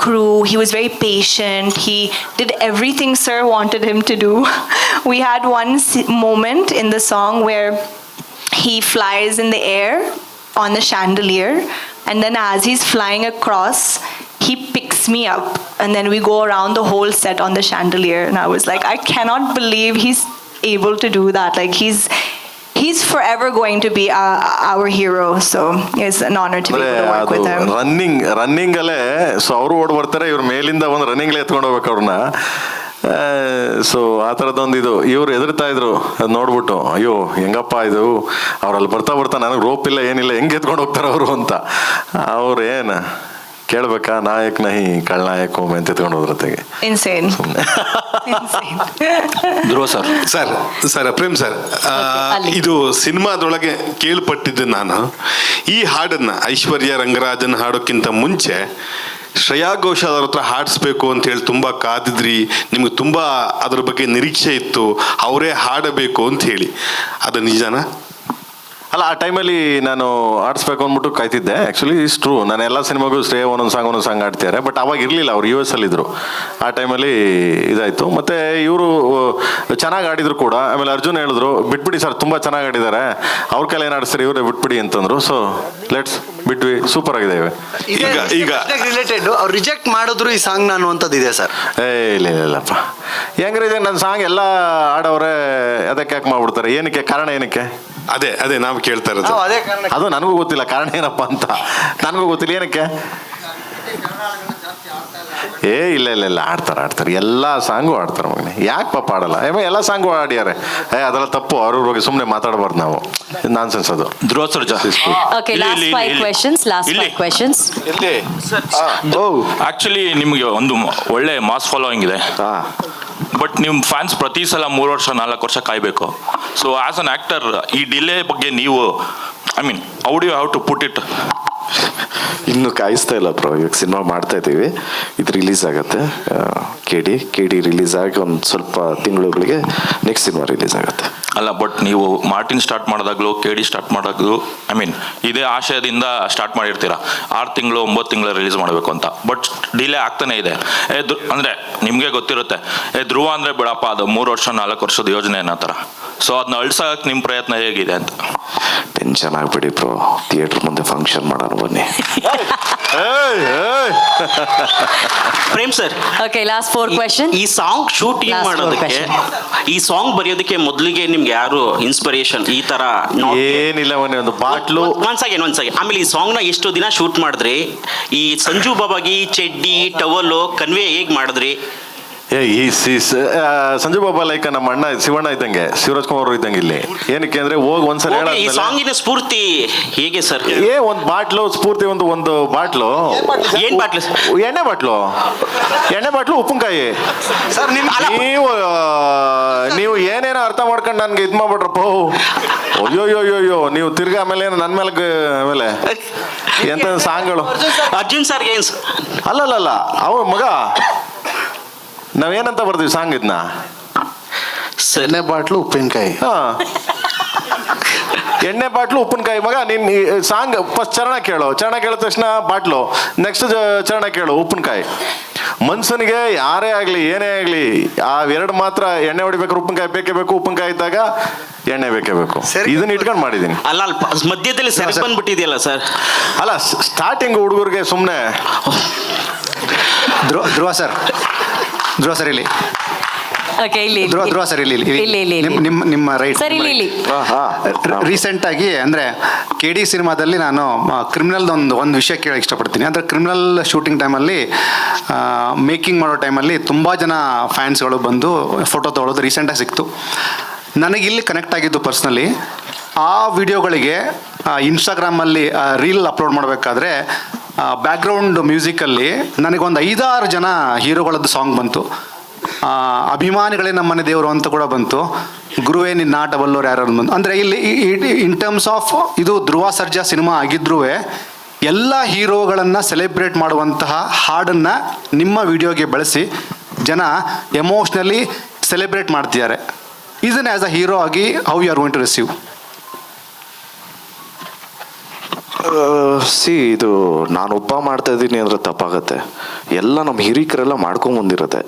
crew. He was very patient. He did everything sir wanted him to do. We had one moment in the song where he flies in the air on the chandelier, and then as he's flying across, he picks me up, and then we go around the whole set on the chandelier. And I was like, I cannot believe he's able to do that. Like he's forever going to be our hero. So it's an honor to be able to work with him. Running ಅಲ್ಲೇ ಸೊ ಅವರು ಓಡ್ ಬರ್ತಾರೆ, ಇವ್ರ ಮೇಲಿಂದ ಒಂದು ರನ್ನಿಂಗ್ಲೇ ಎತ್ಕೊಂಡು ಹೋಗ್ಬೇಕು ಅವ್ರನ್ನ. ಸೊ ಆ ಥರದ್ದೊಂದು ಇದು ಇವ್ರು ಎದುರ್ತಾ ಇದ್ರು, ಅದು ನೋಡ್ಬಿಟ್ಟು ಅಯ್ಯೋ ಹೆಂಗಪ್ಪ ಇದು, ಅವ್ರಲ್ಲಿ ಬರ್ತಾ ನನಗೆ ರೋಪ್ ಇಲ್ಲ ಏನಿಲ್ಲ, ಹೆಂಗೆ ಎತ್ಕೊಂಡು ಹೋಗ್ತಾರೆ ಅವರು ಅಂತ. ಅವ್ರು ಏನು ಕೇಳ್ಬೇಕಾ, ನಾಯಕ್ ನಹಿ ಕಳ್ನಾಯಕ್ ಹೋಮೆ ಅಂತ ಎತ್ಕೊಂಡು ಹೋದ್ರತೆಗೆ. Insane. ಧ್ರುವ ಸರ್ ಪ್ರೇಮ್ ಸರ್, ಇದು ಸಿನಿಮಾದೊಳಗೆ ಕೇಳ್ಪಟ್ಟಿದ್ದು ನಾನು. ಈ ಹಾಡನ್ನು ಐಶ್ವರ್ಯ ರಂಗರಾಜನ್ ಹಾಡೋಕ್ಕಿಂತ ಮುಂಚೆ ಶ್ರೇಯಾ ಘೋಷಾಲ್ ಅವ್ರ ಹತ್ರ ಹಾಡಿಸ್ಬೇಕು ಅಂತ ಹೇಳಿ ತುಂಬ ಕಾದಿದ್ರಿ, ನಿಮ್ಗೆ ತುಂಬ ಅದ್ರ ಬಗ್ಗೆ ನಿರೀಕ್ಷೆ ಇತ್ತು, ಅವರೇ ಹಾಡಬೇಕು ಅಂತ ಹೇಳಿ, ಅದು ನಿಜನಾ? ಅಲ್ಲ, ಆ ಟೈಮಲ್ಲಿ ನಾನು ಆಡಿಸ್ಬೇಕು ಅಂದ್ಬಿಟ್ಟು ಕಾಯ್ತಿದ್ದೆ. ಆ್ಯಕ್ಚುಲಿ ಇಸ್ ಟ್ರೂ, ನಾನು ಎಲ್ಲ ಸಿನಿಮಾಗೂ ಶ್ರೇಯ ಒಂದೊಂದು ಸಾಂಗ್ ಆಡ್ತಿದ್ದಾರೆ. ಬಟ್ ಅವಾಗ ಇರಲಿಲ್ಲ, ಅವ್ರು US ಅಲ್ಲಿದ್ದರು. ಆ ಟೈಮಲ್ಲಿ ಇದಾಯಿತು. ಮತ್ತು ಇವರು ಚೆನ್ನಾಗಿ ಆಡಿದ್ರು ಕೂಡ. ಆಮೇಲೆ ಅರ್ಜುನ್ ಹೇಳಿದ್ರು, ಬಿಟ್ಬಿಡಿ ಸರ್, ತುಂಬ ಚೆನ್ನಾಗಿ ಆಡಿದ್ದಾರೆ, ಅವ್ರ ಕೈಲಿ ಏನು ಆಡಿಸ್ತಾರೆ, ಇವರೇ ಬಿಟ್ಬಿಡಿ ಅಂತಂದರು. ಸೊ ಲೆಟ್ಸ್ ಬಿಟ್ವಿ, ಸೂಪರ್ ಆಗಿದೆ. ಈಗ ರಿಲೇಟೆಡ್ ಅವ್ರು ರಿಜೆಕ್ಟ್ ಮಾಡಿದ್ರು ಈ ಸಾಂಗ್ ನಾನು ಅಂತದಿದೆ ಸರ್. ಇಲ್ಲಪ್ಪ, ಹೆಂಗ್ರಿದೆ ನನ್ನ ಸಾಂಗ್ ಎಲ್ಲ ಆಡೋರೆ, ಅದಕ್ಕೆ ಯಾಕೆ ಮಾಡ್ಬಿಡ್ತಾರೆ? ಏನಕ್ಕೆ? ಕಾರಣ ಏನಕ್ಕೆ? ಅದೇ ನಾವು ಕೇಳ್ತಾ ಇರೋದು. ಅದು ನನಗೂ ಗೊತ್ತಿಲ್ಲ ಕಾರಣ ಏನಪ್ಪ ಅಂತ, ನನಗೂ ಗೊತ್ತಿಲ್ಲ ಏನಕ್ಕೆ. ಇಲ್ಲ ಆಡ್ತಾರೆ, ಎಲ್ಲ ಸಾಂಗು ಆಡ್ತಾರೆ ಮಗನೆ. ಯಾಕೆ ಪಾಪ ಆಡಲ್ಲ? ಎಲ್ಲ ಸಾಂಗು ಆಡ್ಯಾರೆ. ಅದೆಲ್ಲ ತಪ್ಪು, ಅವ್ರ ಬಗ್ಗೆ ಸುಮ್ಮನೆ ಮಾತಾಡಬಾರ್ದು ನಾವು, ನಾನ್ಸೆನ್ಸ್ ಅದು. ಧ್ರುವ ಸರ್, ಆಕ್ಚುಲಿ ನಿಮಗೆ ಒಂದು ಒಳ್ಳೆ ಮಾಸ್ ಫಾಲೋಯಿಂಗ್ ಇದೆ, ಬಟ್ ನಿಮ್ಮ ಫ್ಯಾನ್ಸ್ ಪ್ರತಿ ಸಲ 3 ವರ್ಷ 4 ವರ್ಷ ಕಾಯಬೇಕು. ಸೊ ಆಸ್ ಅನ್ ಆಕ್ಟರ್ ಈ ಡಿಲೇ ಬಗ್ಗೆ ನೀವು, I mean, how do you have to put it? ಇನ್ನು ಕಾಯಿಸ್ತಾ ಇಲ್ಲ ಬ್ರೋ, ಇವಾಗ ಸಿನಿಮಾ ಮಾಡ್ತಾ ಇದ್ದೀವಿ, ಇದು ರಿಲೀಸ್ ಆಗುತ್ತೆ. ಕೆ ಡಿ ರಿಲೀಸ್ ಆಗಿ ಒಂದು ಸ್ವಲ್ಪ ತಿಂಗಳುಗಳಿಗೆ ನೆಕ್ಸ್ಟ್ ಸಿನಿಮಾ ರಿಲೀಸ್ ಆಗುತ್ತೆ. ಅಲ್ಲ, ಬಟ್ ನೀವು ಮಾರ್ಟಿನ್ ಸ್ಟಾರ್ಟ್ ಮಾಡಿದಾಗಲೂ KD ಸ್ಟಾರ್ಟ್ ಮಾಡಿದಾಗಲೂ ಐ ಮೀನ್ ಇದೇ ಆಶಯದಿಂದ ಸ್ಟಾರ್ಟ್ ಮಾಡಿರ್ತೀರ, 6 ತಿಂಗಳು 9 ತಿಂಗಳು ರಿಲೀಸ್ ಮಾಡಬೇಕು ಅಂತ. ಬಟ್ ಡಿಲೇ ಆಗ್ತಾನೆ ಇದೆ. ಅಂದರೆ ನಿಮಗೆ ಗೊತ್ತಿರುತ್ತೆ, ಧ್ರುವ ಅಂದರೆ ಬಿಡಪ್ಪ, ಅದು 3 ವರ್ಷ 4 ವರ್ಷದ ಯೋಜನೆ ಅನ್ನೋ ಥರ. ಸೊ ಅದನ್ನ ಅಳ್ಸೋಕೆ ನಿಮ್ಮ ಪ್ರಯತ್ನ ಹೇಗಿದೆ ಅಂತ? ಟೆನ್ಷನ್ ಆಗ್ಬಿಡಿ ಬ್ರೋ, ಥಿಯೇಟರ್ ಮುಂದೆ ಫಂಕ್ಷನ್ ಮಾಡೋಣ ಬನ್ನಿ. Prem sir, okay, last 4 question. ಈ ಸಾಂಗ್ ಶೂಟಿಂಗ್ ಮಾಡೋದಕ್ಕೆ, ಈ ಸಾಂಗ್ ಬರೆಯೋದಕ್ಕೆ ಮೊದಲಿಗೆ ನಿಮ್ಗೆ ಯಾರು ಇನ್ಸ್ಪಿರೇಷನ್? ಈ ತರ ಏನಿಲ್ಲ, ಒಂದು ಬಾಟ್ಲು ಒಂದ್ ಸೆಕೆಂಡ್. ಆಮೇಲೆ ಈ ಸಾಂಗ್ ನ ಎಷ್ಟು ದಿನ ಶೂಟ್ ಮಾಡಿದ್ರಿ? ಈ ಸಂಜು ಬಾಬಾಗಿ ಚಡ್ಡಿ ಟವಲ್ ಕನ್ವೆ ಹೇಗ್ ಮಾಡಿದ್ರಿ? ಸಂಜು ಬಾಬಾ ಲೈಕ್ ನಮ್ಮ ಅಣ್ಣ ಶಿವಣ್ಣ ಇದ್ದಂಗೆ, ಶಿವರಾಜ್ ಕುಮಾರ್ ಇದ್ದಂಗೆ ಇಲ್ಲಿ. ಏನಕ್ಕೆ ಅಂದ್ರೆ ಹೋಗಿ ಒಂದ್ಸಲ ಈ ಸಾಂಗಿನ ಸ್ಫೂರ್ತಿ ಹೇಗೆ ಸರ್? ಒಂದು ಬಾಟ್ಲು ಸ್ಫೂರ್ತಿ, ಒಂದು ಬಾಟ್ಲು. ಏನ್ ಬಾಟ್ಲು? ಎಣ್ಣೆ ಬಾಟ್ಲು ಉಪ್ಪಿನಕಾಯಿ. ನೀವು ಏನೇನೋ ಅರ್ಥ ಮಾಡ್ಕೊಂಡು ನನ್ಗೆ ಇದ್ ಮಾಡ್ಬಿಟ್ರಪ್ಪ. ಅಯ್ಯೋ ನೀವು ತಿರ್ಗಾ ಆಮೇಲೆ ನನ್ನ ಮೇಲೆ ಎಂತ ಸಾಂಗ್ಗಳು. ಅರ್ಜುನ್ ಸರ್ ಅಲ್ಲಲ್ಲ, ಅವ ಮಗ ನಾವೇನಂತ ಬರ್ತೀವಿ ಸಾಂಗ್ ಇದನ್ನ? ಎಣ್ಣೆ ಬಾಟ್ಲು ಉಪ್ಪಿನಕಾಯಿ. ಹಾಂ, ಎಣ್ಣೆ ಬಾಟ್ಲು ಉಪ್ಪಿನಕಾಯಿ. ಮಗ ನೀನು ಸಾಂಗ್ ಫಸ್ಟ್ ಚರಣ ಕೇಳು, ಚರಣ ಕೇಳಿದ ತಕ್ಷಣ ಬಾಟ್ಲು, ನೆಕ್ಸ್ಟ್ ಚರಣ ಕೇಳು ಉಪ್ಪಿನಕಾಯಿ. ಮನ್ಸನಿಗೆ ಯಾರೇ ಆಗಲಿ ಏನೇ ಆಗಲಿ ಎರಡು ಮಾತ್ರ, ಎಣ್ಣೆ ಹೊಡಿಬೇಕಾದ್ರೆ ಉಪ್ಪಿನಕಾಯಿ ಬೇಕೇ ಬೇಕು, ಉಪ್ಪಿನಕಾಯಿ ಇದ್ದಾಗ ಎಣ್ಣೆ ಬೇಕೇ ಬೇಕು. ಇದನ್ನ ಇಟ್ಕೊಂಡು ಮಾಡಿದ್ದೀನಿ. ಅಲ್ಲ ಮಧ್ಯದಲ್ಲಿ ಸರಿ ಬಂದ್ಬಿಟ್ಟಿದೆಯಲ್ಲ ಸರ್. ಅಲ್ಲ ಸ್ಟಾರ್ಟಿಂಗ್ ಹುಡುಗರಿಗೆ ಸುಮ್ಮನೆ ಧ್ರುವ ಸರ್ ಇಲ್ಲಿ ಓಕೆ, ಇಲ್ಲಿ ಧ್ರುವ ಸರ್ ಇಲ್ಲಿ ನಿಮ್ಮ ರೈಟ್ ಸರ್, ಇಲ್ಲಿ ರೀಸೆಂಟ್ ಆಗಿ ಅಂದರೆ KD ಸಿನಿಮಾದಲ್ಲಿ ನಾನು ಕ್ರಿಮಿನಲ್ ಒಂದು ವಿಷಯ ಕೇಳಕ್ಕೆ ಇಷ್ಟಪಡ್ತೀನಿ. ಅಂದರೆ ಕ್ರಿಮಿನಲ್ ಶೂಟಿಂಗ್ ಟೈಮಲ್ಲಿ ಮೇಕಿಂಗ್ ಮಾಡೋ ಟೈಮಲ್ಲಿ ತುಂಬ ಜನ ಫ್ಯಾನ್ಸ್ಗಳು ಬಂದು ಫೋಟೋ ತೊಗೊಳೋದು ರೀಸೆಂಟಾಗಿ ಸಿಕ್ತು. ನನಗೆ ಇಲ್ಲಿ ಕನೆಕ್ಟ್ ಆಗಿದ್ದು ಪರ್ಸ್ನಲಿ ಆ ವಿಡಿಯೋಗಳಿಗೆ ಇನ್ಸ್ಟಾಗ್ರಾಮಲ್ಲಿ ರೀಲ್ ಅಪ್ಲೋಡ್ ಮಾಡಬೇಕಾದ್ರೆ ಬ್ಯಾಕ್ಗ್ರೌಂಡ್ ಮ್ಯೂಸಿಕಲ್ಲಿ ನನಗೊಂದು 5-6 ಜನ ಹೀರೋಗಳದ್ದು ಸಾಂಗ್ ಬಂತು. ಅಭಿಮಾನಿಗಳೇ ನಮ್ಮನೆ ದೇವರು ಅಂತ ಕೂಡ ಬಂತು. ಗುರುವೇ ನಿನ್ನ ಆಟಬಲ್ಲೋರು ಯಾರು ಬಂತು. ಅಂದರೆ ಇಲ್ಲಿ ಇನ್ ಟರ್ಮ್ಸ್ ಆಫ್ ಇದು ಧ್ರುವ ಸರ್ಜಾ ಸಿನಿಮಾ ಆಗಿದ್ರೂ ಎಲ್ಲ ಹೀರೋಗಳನ್ನು ಸೆಲೆಬ್ರೇಟ್ ಮಾಡುವಂತಹ ಹಾಡನ್ನು ನಿಮ್ಮ ವಿಡಿಯೋಗೆ ಬಳಸಿ ಜನ ಎಮೋಷ್ನಲಿ ಸೆಲೆಬ್ರೇಟ್ ಮಾಡ್ತಿದ್ದಾರೆ. ಇದನ್ನು ಆ್ಯಸ್ ಅ ಹೀರೋ ಆಗಿ how you are going to receive? ಇದು ನಾನೊಬ್ಬ ಮಾಡ್ತಾ ಇದ್ದೀನಿ ಅಂದರೆ ತಪ್ಪಾಗತ್ತೆ. ಎಲ್ಲ ನಮ್ಮ ಹಿರಿಕರೆಲ್ಲ ಮಾಡ್ಕೊಂಬಂದಿರತ್ತೆ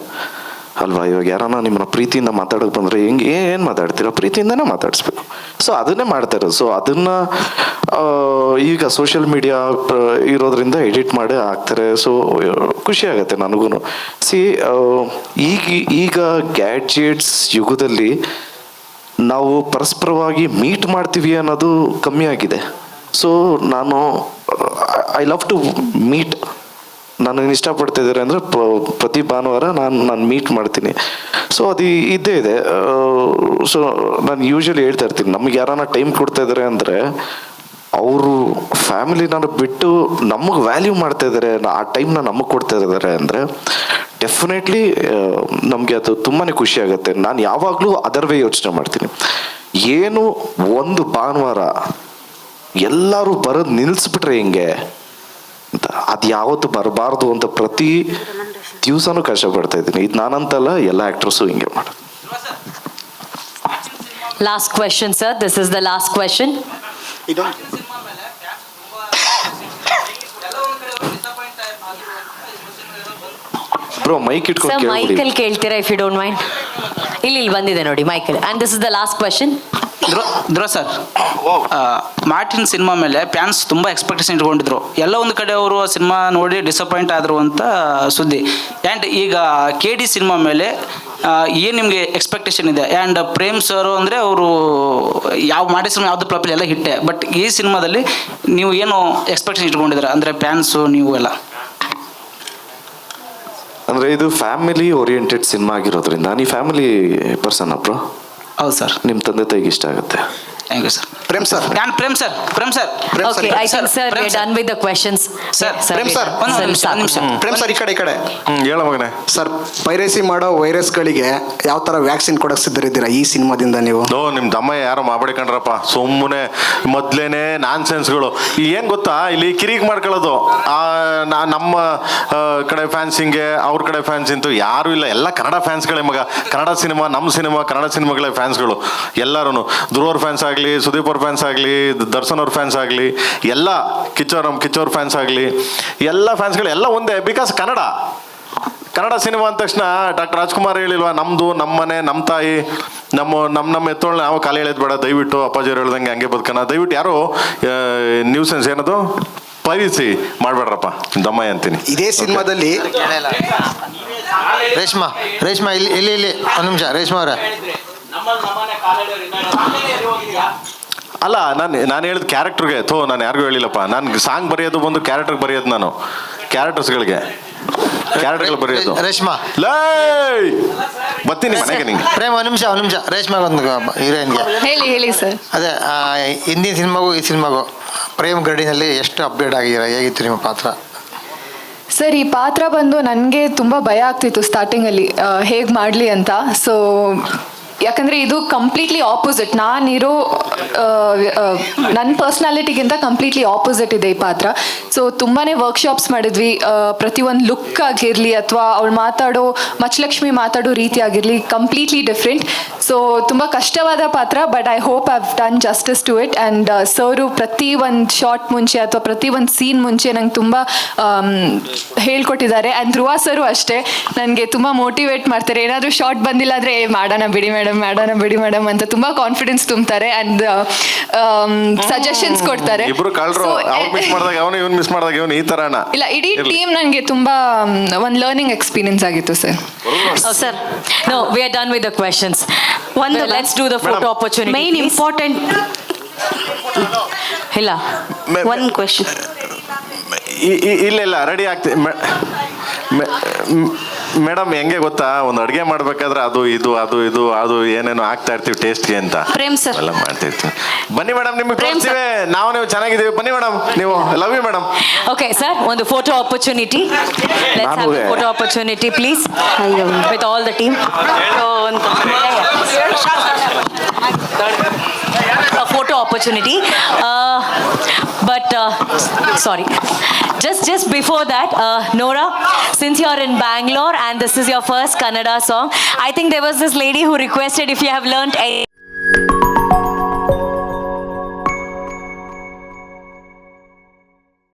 ಅಲ್ವಾ? ಇವಾಗ ಯಾರನ್ನ ನಿಮ್ಮನ್ನ ಪ್ರೀತಿಯಿಂದ ಮಾತಾಡೋಕೆ ಬಂದರೆ ಹೆಂಗೆ ಏನು ಮಾತಾಡ್ತೀರಾ? ಪ್ರೀತಿಯಿಂದನೇ ಮಾತಾಡಿಸ್ಬೇಕು. ಸೊ ಅದನ್ನೇ ಮಾಡ್ತಾರೆ. ಸೊ ಅದನ್ನು ಈಗ ಸೋಷಿಯಲ್ ಮೀಡಿಯಾ ಇರೋದ್ರಿಂದ ಎಡಿಟ್ ಮಾಡಿ ಹಾಕ್ತಾರೆ. ಸೊ ಖುಷಿ ಆಗುತ್ತೆ ನನಗೂ. ಈಗ ಗ್ಯಾಡ್ಜೆಟ್ಸ್ ಯುಗದಲ್ಲಿ ನಾವು ಪರಸ್ಪರವಾಗಿ ಮೀಟ್ ಮಾಡ್ತೀವಿ ಅನ್ನೋದು ಕಮ್ಮಿ ಆಗಿದೆ. So I love to meet. ನಾನು ಇಷ್ಟಪಡ್ತಿದ್ದಾರೆ ಅಂದರೆ ಪ್ರತಿ ಭಾನುವಾರ ನಾನು ಮೀಟ್ ಮಾಡ್ತೀನಿ. ಸೊ ಅದು ಇದ್ದೇ ಇದೆ. ಸೊ ನಾನು ಯೂಶ್ವಲಿ ಹೇಳ್ತಾ ಇರ್ತೀನಿ, ನಮಗೆ ಯಾರನ್ನ ಟೈಮ್ ಕೊಡ್ತಾ ಇದ್ದಾರೆ ಅಂದರೆ ಅವರು ಫ್ಯಾಮಿಲಿನ ಬಿಟ್ಟು ನಮಗೆ ವ್ಯಾಲ್ಯೂ ಮಾಡ್ತಾ ಇದ್ದಾರೆ, ಆ ಟೈಮ್ನ ನಮಗೆ ಕೊಡ್ತಾ ಇದ್ದಾರೆ ಅಂದರೆ ಡೆಫಿನೆಟ್ಲಿ ನಮಗೆ ಅದು ತುಂಬಾ ಖುಷಿ ಆಗುತ್ತೆ. ನಾನು ಯಾವಾಗಲೂ ಅದರ್ ವೇ ಯೋಚನೆ ಮಾಡ್ತೀನಿ. ಏನು ಒಂದು ಭಾನುವಾರ ಎಲ್ಲರೂ ಬರೋದು ನಿಲ್ಲಿಸ್ಬಿಟ್ರೆ ಹಿಂಗೆ ಅಂತ, ಅದು ಯಾವತ್ತು ಬರಬಾರ್ದು ಅಂತ ಪ್ರತಿ ದಿವಸನೂ ಕಷ್ಟಪಡ್ತಾ ಇದ್ದೀನಿ. ಇದು ನಾನಂತಲ್ಲ, ಎಲ್ಲ ಆ್ಯಕ್ಟ್ರಸ್ಸು ಹಿಂಗೆ ಮಾಡೋದು. Last question sir, this is the last question. Bro mic ಇಟ್ಕೊಂಡು ಸರ್ ಮೈಕಲ್ ಕೇಳ್ತೀರಾ ಇಫ್ ಯು ಡೋಂಟ್ ಮೈಂಡ್? ಇಲ್ಲಿ ಬಂದಿದೆ ನೋಡಿ Michael. And this is the last question. Dhruva sir, Martin cinema ಮೇಲೆ ಫ್ಯಾನ್ಸ್ ತುಂಬ ಎಕ್ಸ್ಪೆಕ್ಟೇಷನ್ ಇಟ್ಕೊಂಡಿದ್ರು. ಎಲ್ಲ ಒಂದು ಕಡೆ ಅವರು ಸಿನಿಮಾ ನೋಡಿ ಡಿಸಪಾಯಿಂಟ್ ಆದರು ಅಂತ ಸುದ್ದಿ. ಆ್ಯಂಡ್ ಈಗ KD ಸಿನಿಮಾ ಮೇಲೆ ಏನು ನಿಮಗೆ ಎಕ್ಸ್ಪೆಕ್ಟೇಷನ್ ಇದೆ? ಆ್ಯಂಡ್ ಪ್ರೇಮ್ ಸರ್ ಅಂದರೆ ಅವರು ಮಾಡಿ ಸಿನಿಮಾ ಯಾವುದು ಫ್ಲಾಪ್ ಎಲ್ಲ ಹಿಟ್ಟೆ, ಬಟ್ ಈ ಸಿನಿಮಾದಲ್ಲಿ ನೀವು ಏನು ಎಕ್ಸ್ಪೆಕ್ಟೇಷನ್ ಇಟ್ಕೊಂಡಿದ್ದೀರಾ ಅಂದರೆ ಫ್ಯಾನ್ಸು ನೀವು ಎಲ್ಲ? ಅಂದರೆ ಇದು ಫ್ಯಾಮಿಲಿ ಓರಿಯೆಂಟೆಡ್ ಸಿನಿಮಾ ಆಗಿರೋದ್ರಿಂದ ನೀವು ಫ್ಯಾಮಿಲಿ ಪರ್ಸನ್ ಬ್ರೋ? ಹೌದು ಸರ್. ನಿಮ್ಮ ತಂದೆ ತಾಯಿಗೆ ಇಷ್ಟ ಆಗುತ್ತೆ. Thank you sir. Prem sir. Okay, I think sir we are done with the questions. Prem sir ಈ ಕಡೆ ಹೇಳ ಮಗನೇ. ಸರ್, ಪೈರೇಸಿ ಮಾಡೋ ವೈರಸ್ಗಳಿಗೆ ಯಾವ ಥರ ವ್ಯಾಕ್ಸಿನ್ ಕೊಡಕ್ಕೆ ಸಿದ್ಧರಿದ್ದೀರಾ ಈ ಸಿನಿಮಾದಿಂದ ನೀವು? ನಿಮ್ಮ ದಮ್ಮ ಯಾರೋ ಮಾಡ್ಬೇಕಂಡ್ರಪ್ಪ, ಸುಮ್ಮನೆ ಮೊದಲೇನೆ ನಾನ್ ಸೆನ್ಸ್ಗಳು. ಏನು ಗೊತ್ತಾ, ಇಲ್ಲಿ ಕಿರಿಕ್ ಮಾಡ್ಕೊಳ್ಳೋದು. ನಮ್ಮ ಕಡೆ ಫ್ಯಾನ್ಸ್ ಹಿಂಗೆ, ಅವ್ರ ಕಡೆ ಫ್ಯಾನ್ಸ್ ಇಂತೂ ಯಾರೂ ಇಲ್ಲ, ಎಲ್ಲ ಕನ್ನಡ ಫ್ಯಾನ್ಸ್ಗಳೇ ಮಗ. ಕನ್ನಡ ಸಿನಿಮಾ, ನಮ್ಮ ಸಿನಿಮಾ, ಕನ್ನಡ ಸಿನಿಮಾಗಳೇ ಫ್ಯಾನ್ಸ್ಗಳು ಎಲ್ಲರೂ. ಧ್ರುವರ್ ಫ್ಯಾನ್ಸ್ ಆಗಲಿ, ಸುದೀಪ್ ಅವ್ರ ಫ್ಯಾನ್ಸ್ ಆಗಲಿ, ದರ್ಶನ್ ಅವ್ರ ಫ್ಯಾನ್ಸ್ ಆಗಲಿ, ಎಲ್ಲ ಕಿಚ್ಚೋರ್ ಫ್ಯಾನ್ಸ್ ಆಗಲಿ, ಎಲ್ಲ ಫ್ಯಾನ್ಸ್ಗಳು ಎಲ್ಲ ಒಂದೇ. ಬಿಕಾಸ್ ಕನ್ನಡ ಸಿನಿಮಾ ಅಂದ ತಕ್ಷಣ ಡಾಕ್ಟರ್ ರಾಜ್ಕುಮಾರ್ ಹೇಳಿಲ್ವಾ, ನಮ್ಮದು ನಮ್ಮ ಮನೆ, ನಮ್ಮ ತಾಯಿ, ನಮ್ಮ ಎತ್ತೋಳನ್ನ ಯಾವ ಕಾಲ ಹೇಳೋದು ಬೇಡ, ದಯವಿಟ್ಟು ಅಪ್ಪಾಜಿಯವ್ರು ಹೇಳ್ದಂಗೆ ಹಂಗೆ ಬದುಕನ, ದಯವಿಟ್ಟು ಯಾರು ನ್ಯೂಸೆನ್ಸ್ ಏನದು ಪೈರಿಸಿ ಮಾಡಬೇಡ್ರಪ್ಪ ದಮ್ಮಯ್ಯ ಅಂತೀನಿ. ಇದೇ ಸಿನಿಮಾದಲ್ಲಿ ರೇಷ್ಮಾ ಇಲ್ಲಿ ಒಂದು ನಿಮಿಷ, ರೇಷ್ಮಾ ಅವರ ಅಲ್ಲ, ನಾನು ಹೇಳಿದ ಕ್ಯಾರೆಕ್ಟರ್ಗೆ ನಾನು ಯಾರಿಗೂ ಹೇಳಿಲ್ಲಪ್ಪ. ನಾನು ಸಾಂಗ್ ಬರೆಯೋದು ಬಂದು ಕ್ಯಾರೆಕ್ಟರ್ಗೆ ಬರೆಯೋದು, ನಾನು ಕ್ಯಾರೆಕ್ಟರ್ಸ್ಗಳಿಗೆ ಬರೆಯೋದು. ರೇಷ್ಮಾ ಬರ್ತೀನಿ ಮನೆಗೆ. ನಿಂಗೆ ಪ್ರೇಮ್ ಒಂದು ನಿಮಿಷ ರೇಷ್ಮಾ ಒಂದು ಹೀರೋಯಿನ್ಗೆ ಹೇಳಿ ಸರ್. ಅದೇ ಹಿಂದಿನ ಸಿನಿಮಾಗೂ ಈ ಸಿನಿಮಾಗೂ ಪ್ರೇಮ್ ಗಡಿನಲ್ಲಿ ಎಷ್ಟು ಅಪ್ಡೇಟ್ ಆಗಿದ್ದೀರಾ? ಹೇಗಿತ್ತು ನಿಮ್ಮ ಪಾತ್ರ? ಸರ್, ಈ ಪಾತ್ರ ಬಂದು ನನಗೆ ತುಂಬ ಭಯ ಆಗ್ತಿತ್ತು ಸ್ಟಾರ್ಟಿಂಗಲ್ಲಿ ಹೇಗೆ ಮಾಡಲಿ ಅಂತ. ಸೊ ಯಾಕಂದರೆ ಇದು ಕಂಪ್ಲೀಟ್ಲಿ ಆಪೋಸಿಟ್. ನಾನಿರೋ ನನ್ನ ಪರ್ಸ್ನಾಲಿಟಿಗಿಂತ ಕಂಪ್ಲೀಟ್ಲಿ ಆಪೋಸಿಟ್ ಇದೆ ಈ ಪಾತ್ರ. ಸೊ ತುಂಬಾ ವರ್ಕ್ಶಾಪ್ಸ್ ಮಾಡಿದ್ವಿ. ಪ್ರತಿಯೊಂದು ಲುಕ್ ಆಗಿರಲಿ ಅಥವಾ ಅವಳು ಮಾತಾಡೋ ಮಚಲಕ್ಷ್ಮಿ ಮಾತಾಡೋ ರೀತಿ ಆಗಿರಲಿ ಕಂಪ್ಲೀಟ್ಲಿ ಡಿಫ್ರೆಂಟ್. ಸೊ ತುಂಬ ಕಷ್ಟವಾದ ಪಾತ್ರ, but I hope I have done justice to it. And sir ಪ್ರತಿ ಒಂದು ಶಾರ್ಟ್ ಮುಂಚೆ ಅಥವಾ ಪ್ರತಿ ಒಂದು ಸೀನ್ ಮುಂಚೆ ನಂಗೆ ತುಂಬ ಹೇಳ್ಕೊಟ್ಟಿದ್ದಾರೆ. ಆ್ಯಂಡ್ ಧ್ರುವ ಸರು ಅಷ್ಟೇ ನನಗೆ ತುಂಬ ಮೋಟಿವೇಟ್ ಮಾಡ್ತಾರೆ. ಏನಾದರೂ ಶಾರ್ಟ್ ಬಂದಿಲ್ಲ ಅಂದರೆ ಮಾಡೋಣ ಬಿಡಿ ಮೇಡಮ್ ಅಂತ ತುಂಬ ಕಾನ್ಫಿಡೆನ್ಸ್ ತುಂಬ್ತಾರೆ ಆ್ಯಂಡ್ ಸಜೆಷನ್ಸ್ ಕೊಡ್ತಾರೆ. ಇಬ್ರು ಕಳ್ರು, ಅವ್ರು ಮಿಸ್ ಮಾಡಿದಾಗ ಅವನು, ಇವನು ಮಿಸ್ ಮಾಡಿದಾಗ ಇವನು, ಈ ತರನ ಇಲ್ಲ, ಇಡೀ ಟೀಮ್ ನನಗೆ ತುಂಬ ಒಂದು ಲರ್ನಿಂಗ್ ಎಕ್ಸ್ಪೀರಿಯನ್ಸ್ ಆಗಿತ್ತು sir. Sir, no, we are done with the questions. Let's do the photo opportunity. Main important. ಇಲ್ಲ, One question. ಇಲ್ಲ ರೆಡಿ ಆಗ್ತಿ ಮೇಡಮ್. ಹೆಂಗೆ ಗೊತ್ತಾ, ಒಂದು ಅಡುಗೆ ಮಾಡ್ಬೇಕಾದ್ರೆ ಅದು ಇದು ಏನೇನೋ ಆಗ್ತಾ ಇರ್ತೀವಿ ಟೇಸ್ಟ್ಗೆ ಅಂತ. ಪ್ರೇಮ್ ಸರ್ ಎಲ್ಲ ಮಾಡ್ತಿರ್ತೀವಿ. ಬನ್ನಿ ಮೇಡಮ್, ನಿಮಗೆ ತೋರಿಸ್ತೀವಿ ನಾವು, ನೀವು ಚೆನ್ನಾಗಿದ್ದೀವಿ. ಬನ್ನಿ ಮೇಡಮ್, ನೀವು love you madam. Okay sir, ಒಂದು photo opportunity. Let's have the photo opportunity please with all the team. Photo opportunity, but sorry, just before that, Nora, since you're in Bangalore and this is your first Kannada song, I think there was this lady who requested if you have learnt